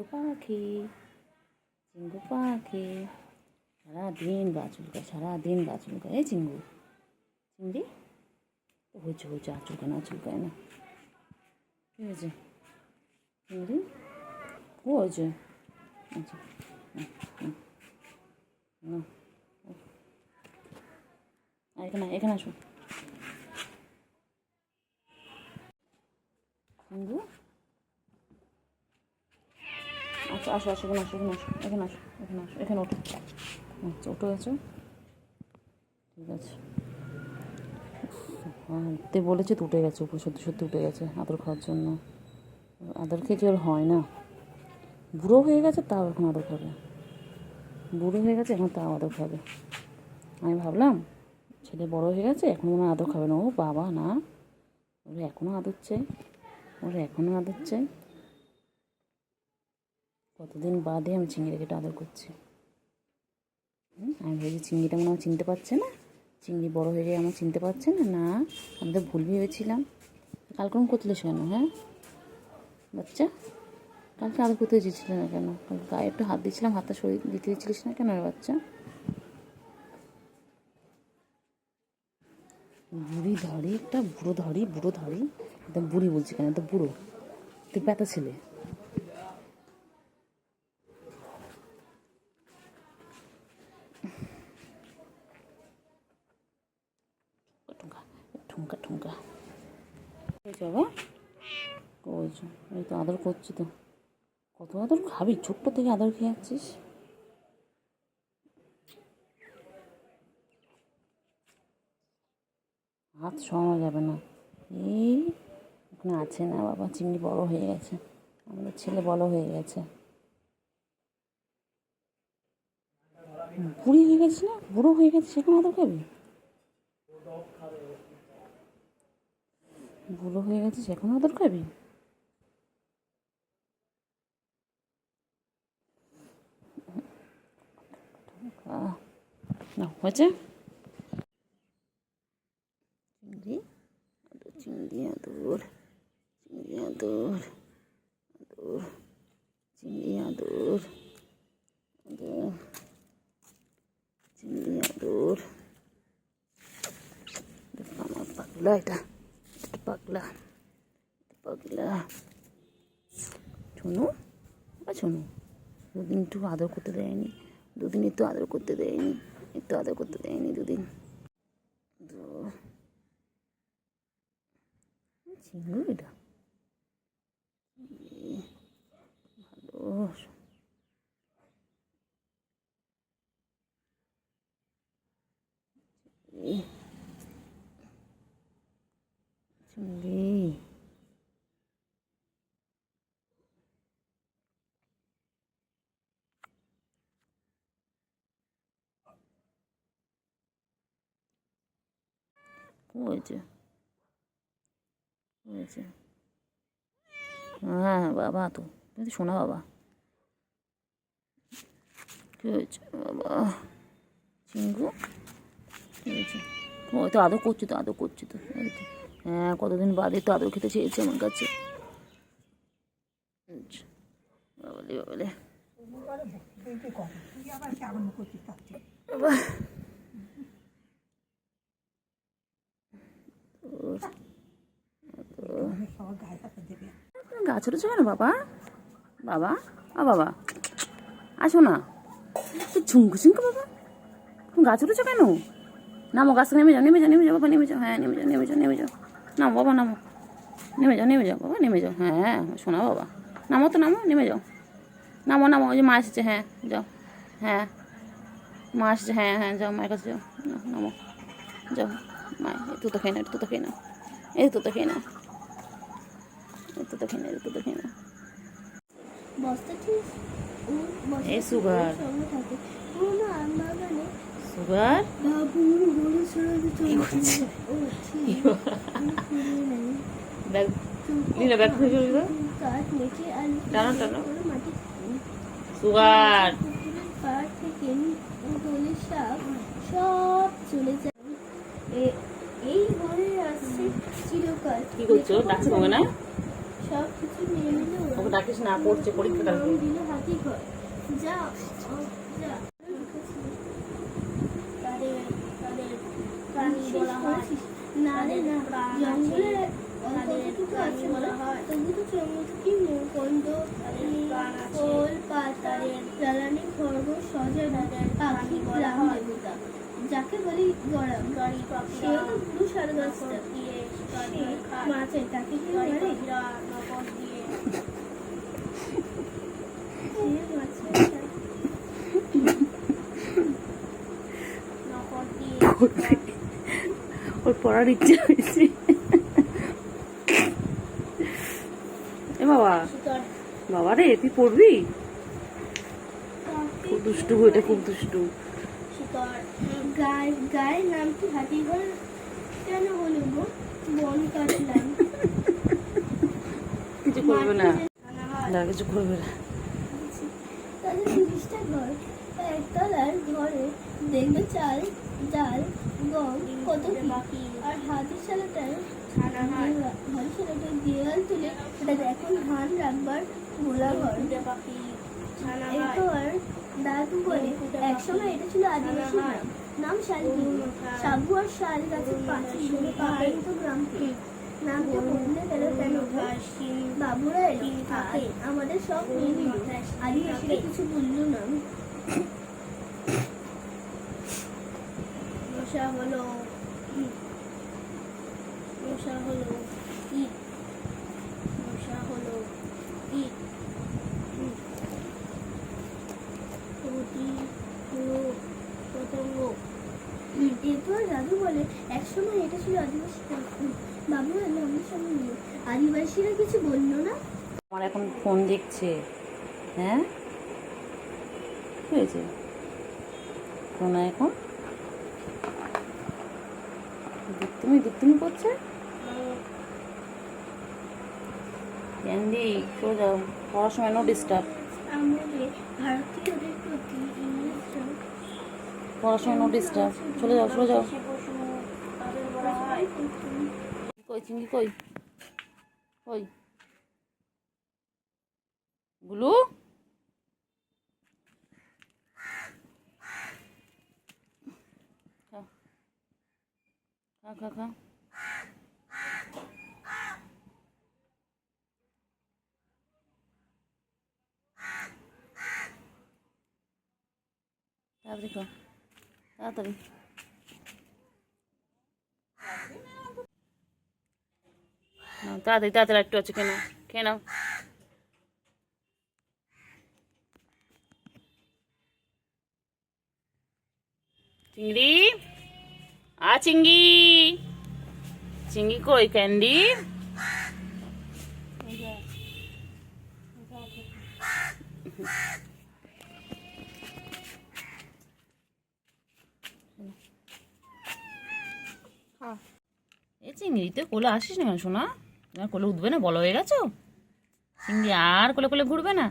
Speaker 1: চিঙ্গু পাখি, চিঙ্গু পাখি সারাদিন গা চুলকায়, সারাদিন গা চুলকায়। এই চিঙ্গু, চিংড়ি হয়েছে হয়েছে, আর চুলকায় না, চুলকায় না। কী হয়েছে চিংড়ি? ও হয়েছে। আচ্ছা এখানে এখানে আসো চিঙ্গু। আচ্ছা আসো আসো, এখানে আসো, এখানে আসো, এখানে আসো, এখানে আসো, এখানে ওঠো। আচ্ছা উঠে গেছো, ঠিক আছে। হ্যাঁ উঠতে বলেছে তো উঠে গেছে, উপরে সত্যি সত্যি উঠে গেছে আদর খাওয়ার জন্য। আদর খেয়ে যে ওর হয় না, বুড়ো হয়ে গেছে তাও এখন আদর খাবে, বুড়ো হয়ে গেছে এখন তাও আদর খাবে। আমি ভাবলাম ছেলে বড় হয়ে গেছে এখন মনে হয় আদর খাবে না। ও বাবা না, ওরা এখনও আদর চাই, ওরা এখনও আদর চাই। কতদিন বাদে আমি চিংড়িকে আদর করছি। আমি ভেবেছি চিংড়িটা মনে হয় চিনতে পারছে না, চিংড়ি বড় হয়ে গিয়ে আমার চিনতে পারছে না। না আমি তো ভুল ভেবেছিলাম। কালকে করতেলিস কেন? হ্যাঁ বাচ্চা, কালকে আদর করতে দিচ্ছিলে না কেন? কালকে গায়ে একটু হাত দিয়েছিলাম, হাতটা শরীর দিতে দিচ্ছিলিস না কেন রে বাচ্চা? বুড়ি ধরি একটা, বুড়ো ধরি, বুড়ো ধরি, একদম বুড়ি বলছি কেন, তো বুড়ো, তুই ব্যথা ছেলে। ঠুঙ্কা ঠুঙ্কা ঠুঙ্কা বাবা, কইছো এই তো আদর করছি তো। কত আদর খাবি? ছোট্ট থেকে আদর খেয়ে যাচ্ছিস। হাত সরানো যাবে না। এই ওখানে আছে না বাবা, চিংড়ি বড় হয়ে গেছে, আমাদের ছেলে বড় হয়ে গেছে। বুড়ি হয়ে গেছে না, বুড়ো হয়ে গেছে, সেখানে আদর খাবি? বুড়ো হয়ে গেছে সেখানে আদর খাবি? না হয়েছে চিংড়ি আদর, চিংড়ি আদর, চিংড়ি আদর, আদর, চিংড়ি আদর, আদর, চিংড়ি আদর। আমার পাগলা, এটা পাগলা, পাগলা। শোনো শোনো, দুদিন একটু আদর করতে দেয়নি, দুদিন একটু আদর করতে দেয়নি, একটু আদর করতে দেয়নি দুদিন। চিংড়ি এটা ভালো। চিংড়ি হয়েছে হয়েছে। হ্যাঁ বাবা, তো তুমি তো শোনা বাবা। কী হয়েছে বাবা চিঙ্গু? কী হয়েছে? ওই তো আদর করছি তো, আদর করছি তো, এই তো। হ্যাঁ কতদিন বাদে তো আদর খেতে চেয়েছে আমার কাছে। বাবালে বাবালে বাবা, গা ছোটেছো কেন বাবা? বাবা ও বাবা আসো না, তুই ঝুমকু ঝুমকু বাবা, তুমি গা ছোটেছো কেন? নামো গাছ নেমে যাও, নেমে যাও, নেমে যাও বাবা, নেমে যাও, হ্যাঁ নেমে যাও, নেমে যাও, নেমে যাও, নামো বাবা নামো, নেমে যাও, নেমে যাও বাবা, নেমে যাও, হ্যাঁ শোনা বাবা, নামো তো নামো, নেমে যাও, নামো নামো, ওই যে মা এসেছে, হ্যাঁ যাও, হ্যাঁ মা এসেছে, হ্যাঁ হ্যাঁ যাও মায়ের কাছে যাও, নামো যাও, মা একটু তো খেয়ে নাও, একটু তো খেয়ে নাও, একটু তো খেয়ে নাও, একটু তো খেয়ে নাও, একটু তো খেয়ে নাও। এই সুগার, সুগার ব্যাগ লীলা, ব্যাগ খুলে চলে গেল, টানো টানো। সুগার
Speaker 3: সব চলে যায়, এই ঘরে আসছে চিরকাল।
Speaker 1: কি করছো? ডাকছে তোমাকে না?
Speaker 3: সব কিছু নিয়ে নিল।
Speaker 1: ডাকিস না, পড়ছে পরীক্ষা কালকে।
Speaker 3: দিল হাতি ঘর যা যা তাদের তাদের প্রাণী বলা হয় না রে না জঙ্গলে কতটুকু আছে বলা হয় তবু তো চমৎকি মুখন্দ ফল পাতা জ্বালানি খরগোশ সজা পাখি গ্রাম দেবতা যাকে বলি গরম সেও তো পুরুষ আর গাছটা মাছে তাকে কি বলে
Speaker 1: ওর পড়ার ইচ্ছে হয়েছে। এ বাবা, বাবা রে তুই পড়বি? খুব দুষ্টু বইটা, খুব দুষ্টু।
Speaker 3: গায়ের নাম কি হাতিঘর কেন হলো গো? বন কাটলাম
Speaker 1: কিছু করবে না, না কিছু করবে না।
Speaker 3: তাদের 30টা ঘর, একতলার ঘরে দেখবে চাল ডাল গম কত বাকি আর হাতের সালাটায় হাতের সালাটায় দেওয়াল তুলে এটা এখন ধান রাখবার গোলা ঘর এরপর দাদু বলে একসময় এটা ছিল আদিবাসী গ্রাম, নাম শালগিরি। সাবু আর শাল গাছের পাশে পাহাড়িত গ্রামটি নামটা বদলে গেল কেন? বাবুরা এলো থাকে আমাদের সব নিয়ে নিল, আদিবাসীরা কিছু বললো না। মশা হলো মশা হলো ঈদ, মশা হলো ঈদ পতঙ্গ। এরপর দাদু বলে একসময় এটা ছিল আদিবাসী বাবুরা এলো আমাদের সঙ্গে নিল, আদিবাসীরা কিছু বললো না।
Speaker 1: আমার এখন ফোন দেখছে। হ্যাঁ কি হয়েছে? ফোন এখন তুমি করছে। ক্যান্ডি সোজা পড়ার সময় নো ডিস্টার্ব,
Speaker 3: আমাদের ভারতীয়দের প্রতি ইংরেজরা
Speaker 1: পড়ার সময় নো ডিস্টার্ব, চলে যাও চলে যাও। কই চিংড়ি কই? কই গুলু? খা খা খা খা। তাড়াতাড়ি খা, তাড়াতাড়ি। তাড়াতাড়ি তাড়াতাড়ি একটু আছে, কেন খেয়ে নাও। চিংড়ি চিংড়ি চিংড়ি কই? ক্যান্ডি এই চিংড়ি তুই কোলে আসিস না কেন শোনা? তোমার কোলে উঠবে না? বড় হয়ে গেছো? চিংড়ি আর কোলে কোলে ঘুরবে না?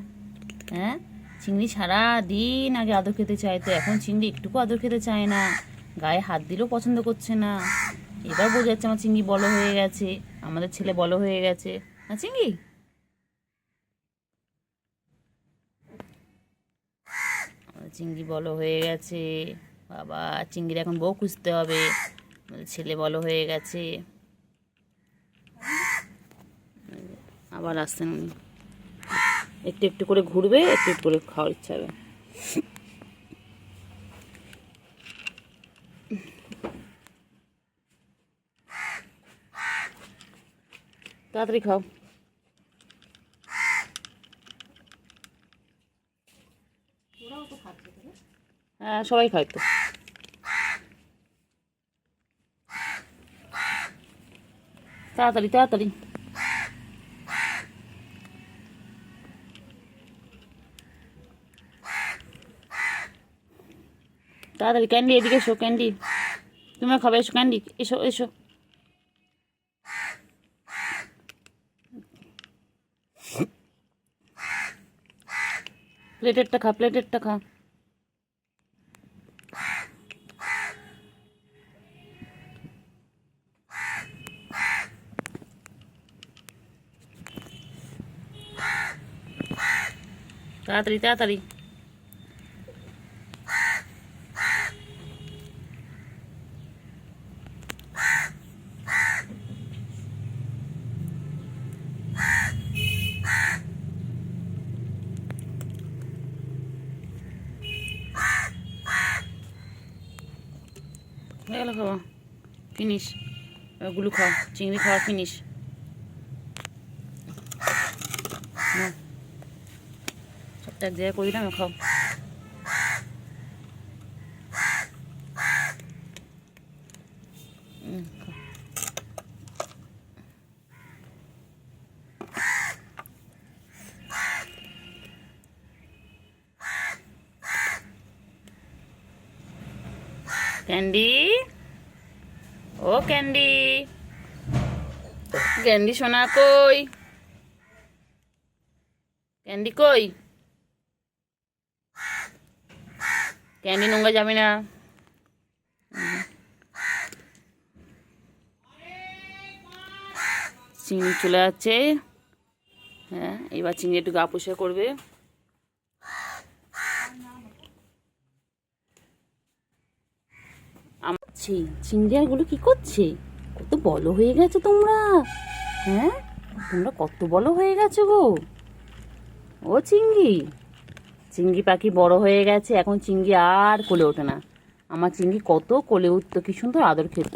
Speaker 1: হ্যাঁ, চিংড়ি সারা দিন আগে আদর খেতে চাইতো, এখন চিংড়ি একটুকু আদর খেতে চায় না, গায়ে হাত দিলেও পছন্দ করছে না। এবার বোঝা যাচ্ছে আমার চিংড়ি বড় হয়ে গেছে, আমাদের ছেলে বড় হয়ে গেছে। না চিংড়ি? আমাদের চিংড়ি বড় হয়ে গেছে বাবা। চিংড়ির এখন বউ খুঁজতে হবে, আমাদের ছেলে বড় হয়ে গেছে। আবার আসছেন উনি, একটু একটু করে ঘুরবে, একটু একটু করে খাওয়ার ইচ্ছা হবে। তাড়াতাড়ি খাও। হ্যাঁ সবাই খায় তো। তাড়াতাড়ি তাড়াতাড়ি। তাড়াতাড়ি ক্যান্ডি এদিকে এসো, ক্যান্ডি তোমরা খাবে, এসো ক্যান্ডি, এসো এসো। প্লেটেরটা খা, প্লেটেরটা খা। তাড়াতাড়ি তাড়াতাড়ি। হয়ে গেল খাওয়া, ফিনিশ। ওগুলো খাও, চিংড়ি খাওয়া ফিনিশ। সবটা এক জায়গায় করি না, খাও। খাও। ক্যান্ডি, ও ক্যান্ডি, ক্যান্ডি সোনা কই? ক্যান্ডি কই? ক্যান্ডি নোংরা যাবে না। চিংড়ি চলে যাচ্ছে। হ্যাঁ, এবার চিংড়ি একটু গা পরিষ্কার করবে। চিংড়ি আরগুলো কি করছে? কত বড় হয়ে গেছে তোমরা। হ্যাঁ, তোমরা কত বড় হয়ে গেছো গো। ও চিংড়ি, চিংড়ি পাখি বড় হয়ে গেছে, এখন চিংড়ি আর কোলে ওঠে না। আমার চিংড়ি কত কোলে উঠতো, কি সুন্দর আদর খেত।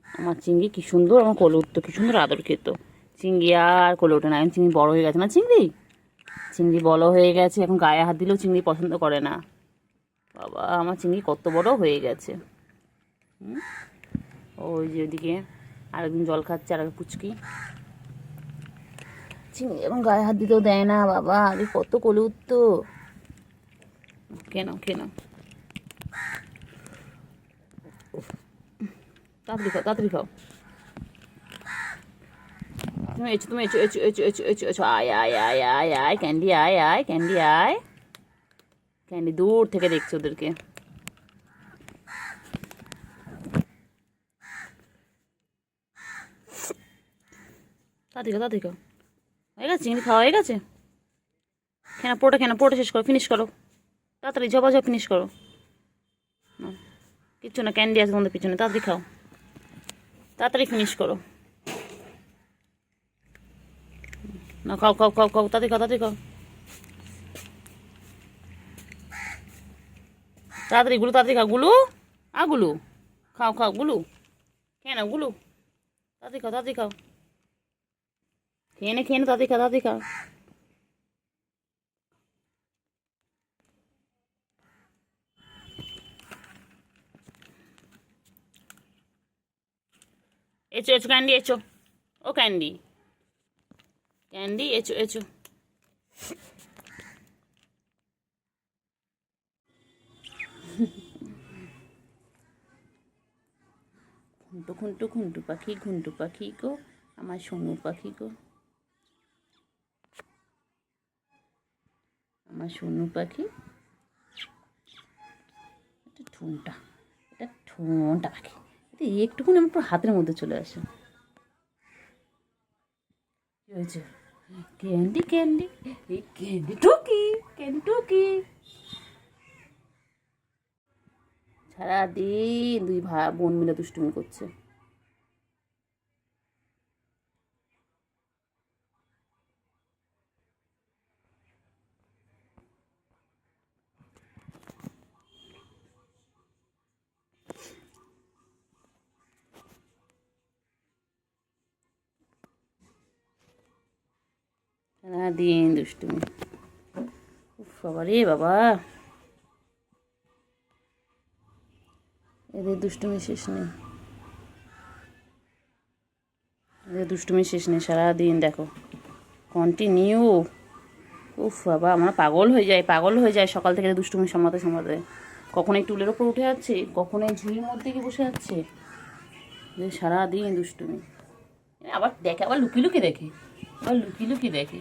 Speaker 1: আমার চিংড়ি কি সুন্দর আমার কোলে উঠতো, কি সুন্দর আদর খেত। চিংড়ি আর কোলে ওঠে না, এখন চিংড়ি বড় হয়ে গেছে না। চিংড়ি, চিংড়ি বড় হয়ে গেছে, এখন গায়ে হাত দিলেও চিংড়ি পছন্দ করে না। বাবা, আমার চিংড়ি কত বড় হয়ে গেছে। ওই যে ওইদিকে আরেকদিন জল খাচ্ছে, আর পুচকি। চিংড়ি এখন গায়ে হাত দিতেও দেয় না। বাবা, আরে কত কোলে উঠতো। কেন কেন, তাড়াতাড়ি খাও, তাড়াতাড়ি খাও। তুমি এসো, তুমি এসো, এসো এসো এসো এসো এসো। আয় আয় আয় আয় আয় ক্যান্ডি, আয় আয় ক্যান্ডি, আয়। ক্যান্ডি দূর থেকে দেখছে ওদেরকে। তাড়াতাড়ি খাও, তাড়াতাড়ি খাও। হয়ে গেছে চিংড়ি খাওয়া হয়ে গেছে। কেন পোটা, কেন পোটা শেষ করো, ফিনিশ করো তাড়াতাড়ি, ঝপা ঝপ ফিনিশ করো। কিচ্ছু না, ক্যান্ডি আছে তোমাদের পিছনে, তাড়াতাড়ি খাও, তাড়াতাড়ি ফিনিশ করো। না, খাও খাও খাও খাও, তাড়াতাড়ি খাও, তাড়াতাড়ি খাও, তাড়াতাড়ি গুলো, তাড়াতাড়ি খাও। গুলো, গুলো খাও, খাও গুলো। কেন গুলো, তাড়াতাড়ি খাও, তাড়াতাড়ি খাও। খেয়ে নে, খেয়ে নে, তাড়াতাড়ি খাও, তাড়াতাড়ি খাও। এসো এসো ক্যান্ডি, এসো। ও ক্যান্ডি, ক্যান্ডি এসো এসো। ঘুন্টু ঘুন্টু ঘুন্টু পাখি, ঘুন্টু পাখি গো, আমার সোনু পাখি গো, আমার সোনু পাখি। এটা ঠোঁটা, এটা ঠোঁটা পাখি। এটা একটুকুনি আমার পুরো হাতের মধ্যে চলে আসে। কি হয়েছে? ক্যান্ডি ক্যান্ডি, এই ক্যান্ডি টুকি, ক্যান্ডি টুকি। সারাদিন দুই ভাই বোন মিলে দুষ্টুমি করছে। সারাদিন দুষ্টুমি। উফ বাবা রে বাবা, এদের দুষ্টুমি শেষ নেই, এদের দুষ্টুমি শেষ নেই। সারাদিন দেখো কন্টিনিউ। উফ বাবা, আমরা পাগল হয়ে যায়, পাগল হয়ে যায় সকাল থেকে দুষ্টুমি সামলাতে সামলাতে। কখনো এই টুলের ওপর উঠে যাচ্ছে, কখনো এই ঝুড়ির মধ্যে গিয়ে বসে যাচ্ছে। যে সারাদিন দুষ্টুমি। আবার দেখে, আবার লুকিয়ে লুকিয়ে দেখে, আবার লুকিয়ে লুকিয়ে দেখে।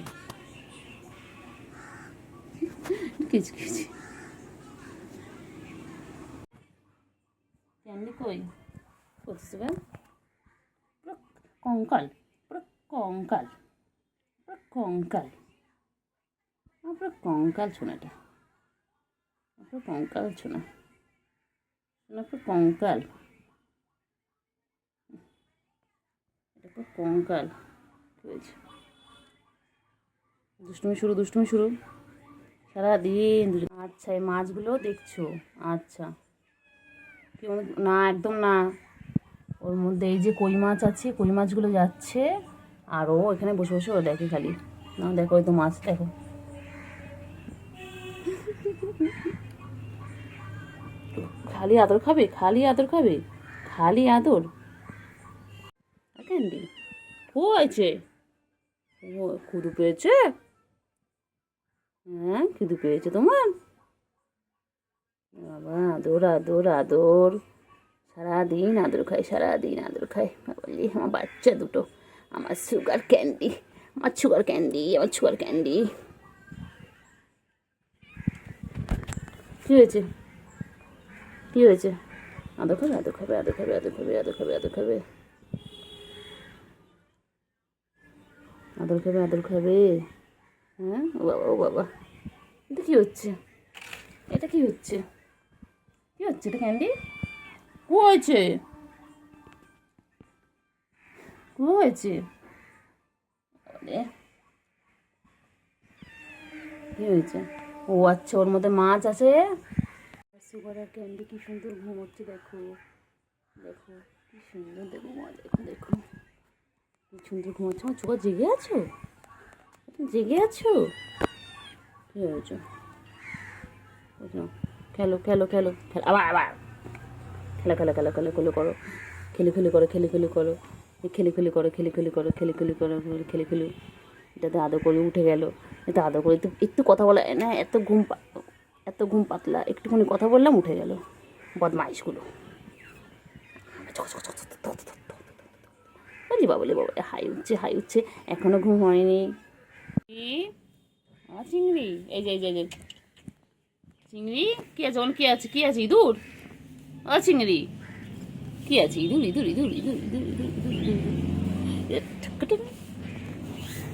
Speaker 1: কিছু কিছু ক্যান্ডি কই করতেছে? পুরো কঙ্কাল, পুরো কঙ্কাল, পুরো কঙ্কাল, আপনার কঙ্কাল শোনাটা, আপনার কঙ্কাল শোনা, আপনার কঙ্কাল, এটা তো কঙ্কাল। কি হয়েছে? দুষ্টুমি শুরু সারাদিন। আচ্ছা, এই মাছগুলো দেখছো? আচ্ছা, কি না, একদম না। ওর মধ্যে এই যে কই মাছ আছে, কই মাছগুলো যাচ্ছে, আর ও এখানে বসে বসে ও দেখে খালি। না দেখো, ওই তো মাছ দেখো। খালি আদর খাবে, খালি আদর খাবে, খালি আদর। ক্যান্ডি ও হয়েছে, ও ক্ষুধু পেয়েছে? হ্যাঁ, ক্ষুধু পেয়েছে তোমার? বাবা, আদর আদর আদর, সারাদিন আদর খাই, সারাদিন আদর খাই। বললি আমার বাচ্চা দুটো, আমার সুগার ক্যান্ডি, আমার সুগার ক্যান্ডি, আমার সুগার ক্যান্ডি। কী হয়েছে? কী হয়েছে? আদর খাবে, আদর খাবে, আদর খাবে, আদর খাবে, আদর খাবে, আদর খাবে, আদর খাবে, আদর খাবে। হ্যাঁ, ও বাবা, ও বাবা, এটা কী হচ্ছে? এটা কী হচ্ছে? কী হচ্ছে এটা ক্যান্ডি? কী হয়েছে? কী হয়েছে? কী হয়েছে? ও আচ্ছা, ওর মধ্যে মাছ আছে। সুগার আর ক্যান্ডি কি সুন্দর ঘুমোচ্ছে, দেখো দেখো কি সুন্দর, দেখো মা, দেখো দেখো কি সুন্দর ঘুমোচ্ছে। আমার সুগার জেগে আছো? তুমি জেগে আছো? কী হয়েছে? খেলো খেলো খেলো খেলো, আবার আবার খেলো খেলো খেলো খেলো খেলো করো, খেলি খেলি করো, খেলি খেলি করো, খেলি খেলি করো, খেলি খেলি করো, খেলি খেলি করো, খেলি খেলি। এটাতে আদর করে উঠে গেল, এটা আদর করে একটু একটু কথা বলা না, এত ঘুম পাতলা, একটুখানি কথা বললাম উঠে গেল। বদমাইশগুলো। বলি বাবলে বাবা, হাই উঠছে, এখনো ঘুম হয়নি। কি চিংড়ি? এই যে এই যে চিংড়ি, কি আছে? কি আছে? কি আছে? ইঁদুর? ও চিংড়ি, কি আছে? ইঁদুর ইঁদুর ইঁদুর ইঁদুর ইঁদুর ইঁদুর ইঁদুর।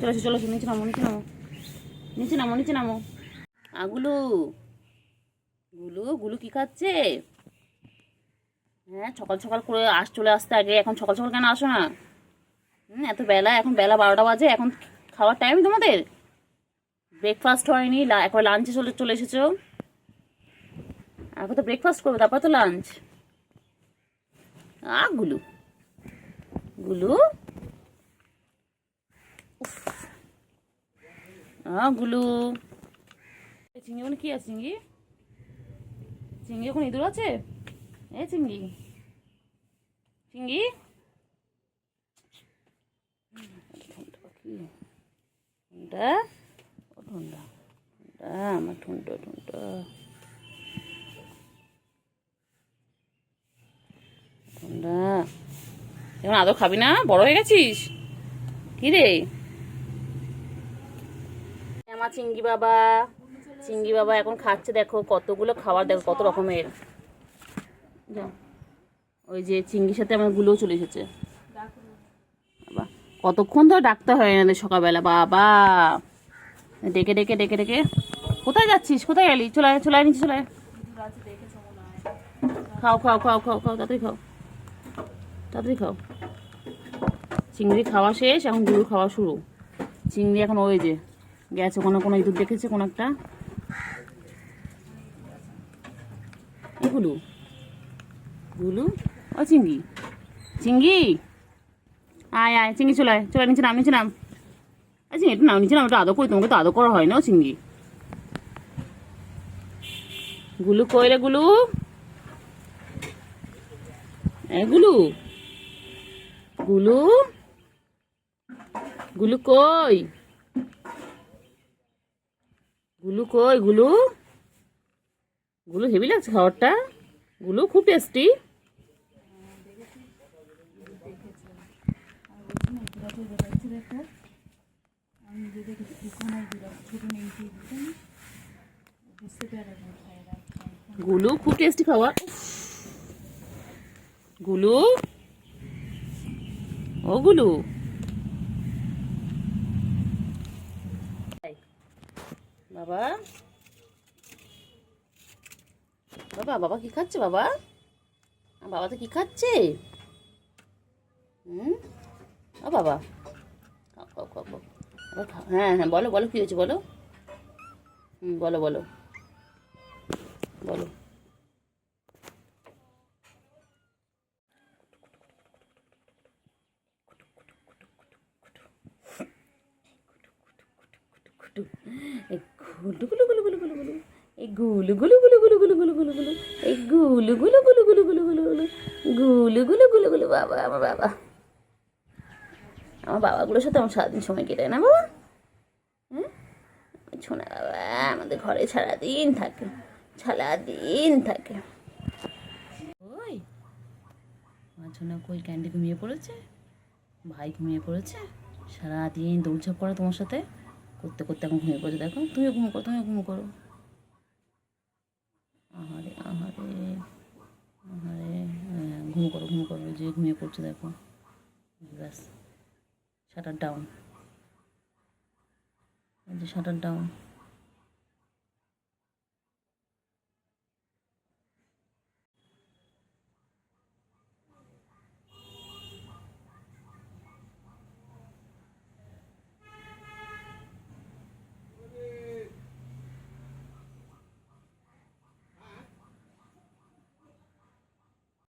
Speaker 1: চলো চলো, নিচে নামো, নিচে নামো, নিচে নামো, নিচে নামো। গুলু গুলু গুলু কি খাচ্ছে? হ্যাঁ, সকাল সকাল করে চলে আসতে আগে, এখন সকাল সকাল কেন আসো না? এত বেলা, এখন বেলা 12টা বাজে, এখন খাওয়ার টাইম তোমাদের? ব্রেকফাস্ট হয়নি, এখন লাঞ্চে চলে এসেছো। এখন তো ব্রেকফাস্ট করবে, তারপর তো লাঞ্চ। গুলু গুলু গুলু, চিংড়ি মানে কি আছে? চিংড়ি, চিংড়ি এখন ইঁদুর আছে? এ চিংড়ি, চিংড়ি, ঠুনটা ও ঠুনটা, আমার ঠুনটা ঠুনটা ঠুনটা। এখন আদর খাবি না? বড় হয়ে গেছিস? কি রে আমার চিংড়ি বাবা? চিংড়ি বাবা এখন খাচ্ছে, দেখো কতগুলো খাবার, দেখো কত রকমের। ওই যে চিংড়ির সাথে আমার গুলোও চলে এসেছে। বাবা, কতক্ষণ ধরে ডাকতে হয় না সকালবেলা, বাবা ডেকে ডেকে ডেকে ডেকে। কোথায় যাচ্ছিস? কোথায় গেলি? চলে আয় নিচে, চলে আয়। খাও খাও খাও খাও খাও, তাড়াতাড়ি খাও, তাড়াতাড়ি খাও। চিংড়ি খাওয়া শেষ, এখন গুলো খাওয়া শুরু। চিংড়ি এখন ওই যে গেছে, কোনো ইঁদুর দেখেছে, কোনো একটা। এগুলো গুলু, ও চিংড়ি, চিংড়ি আয় আয়, চিংড়ি চলে আয়, চলে নিচে নাম, নিচে নাম। আচ্ছা, একটু নাম, নিচে নাম, একটু আদর করি, তোমাকে তো আদর করা হয় না। ও চিংড়ি, গুলু কই রে গুলু? গুলু গুলু গুলু কই? গুলু কই? গুলু গুলু হেভি লাগছে খাবারটা, গুলু খুব টেস্টি। গুলু খুব টেস্টি খাবার। গুলু, ও গুলু, বাবা বাবা বাবা কি খাচ্ছে বাবা? বাবা তো কি খাচ্ছে? ও বাবা, খাও খাও খাও খাও। আবার খাও। হ্যাঁ হ্যাঁ, বলো বলো, কী হয়েছে বলো। বলো বলো বলো। এই গুলু গুলু গুলু গুলু গুলু গুলু, এই গুলু গুলু গুলু গুলু গুলু গুলু গুলু গুলু, এই গুলু গুলু গুলু গুলু গুলু গুলু গুলু, গুলু গুলু গুলু গুলু। বাবা, আমার বাবা, আমার বাবাগুলোর সাথে আমার সারাদিন সময় কেটে না বাবা। ছোনা বাবা আমাদের ঘরে সারাদিন থাকে, সারাদিন থাকে। ওই আমার ছোনা কই? ক্যান্ডি ঘুমিয়ে পড়েছে, ভাই ঘুমিয়ে পড়েছে, সারাদিন দৌড়ঝাঁপ করে তোমার সাথে করতে করতে এখন ঘুমিয়ে পড়েছে। দেখো, তুমিও ঘুমো করো, তুমিও ঘুমো করো। আহারে আহারে আহারে, ঘুমো করো ঘুমো করো, যে ঘুমিয়ে পড়ছে দেখো। ব্যাস, শাটার ডাউন, শাটার ডাউন।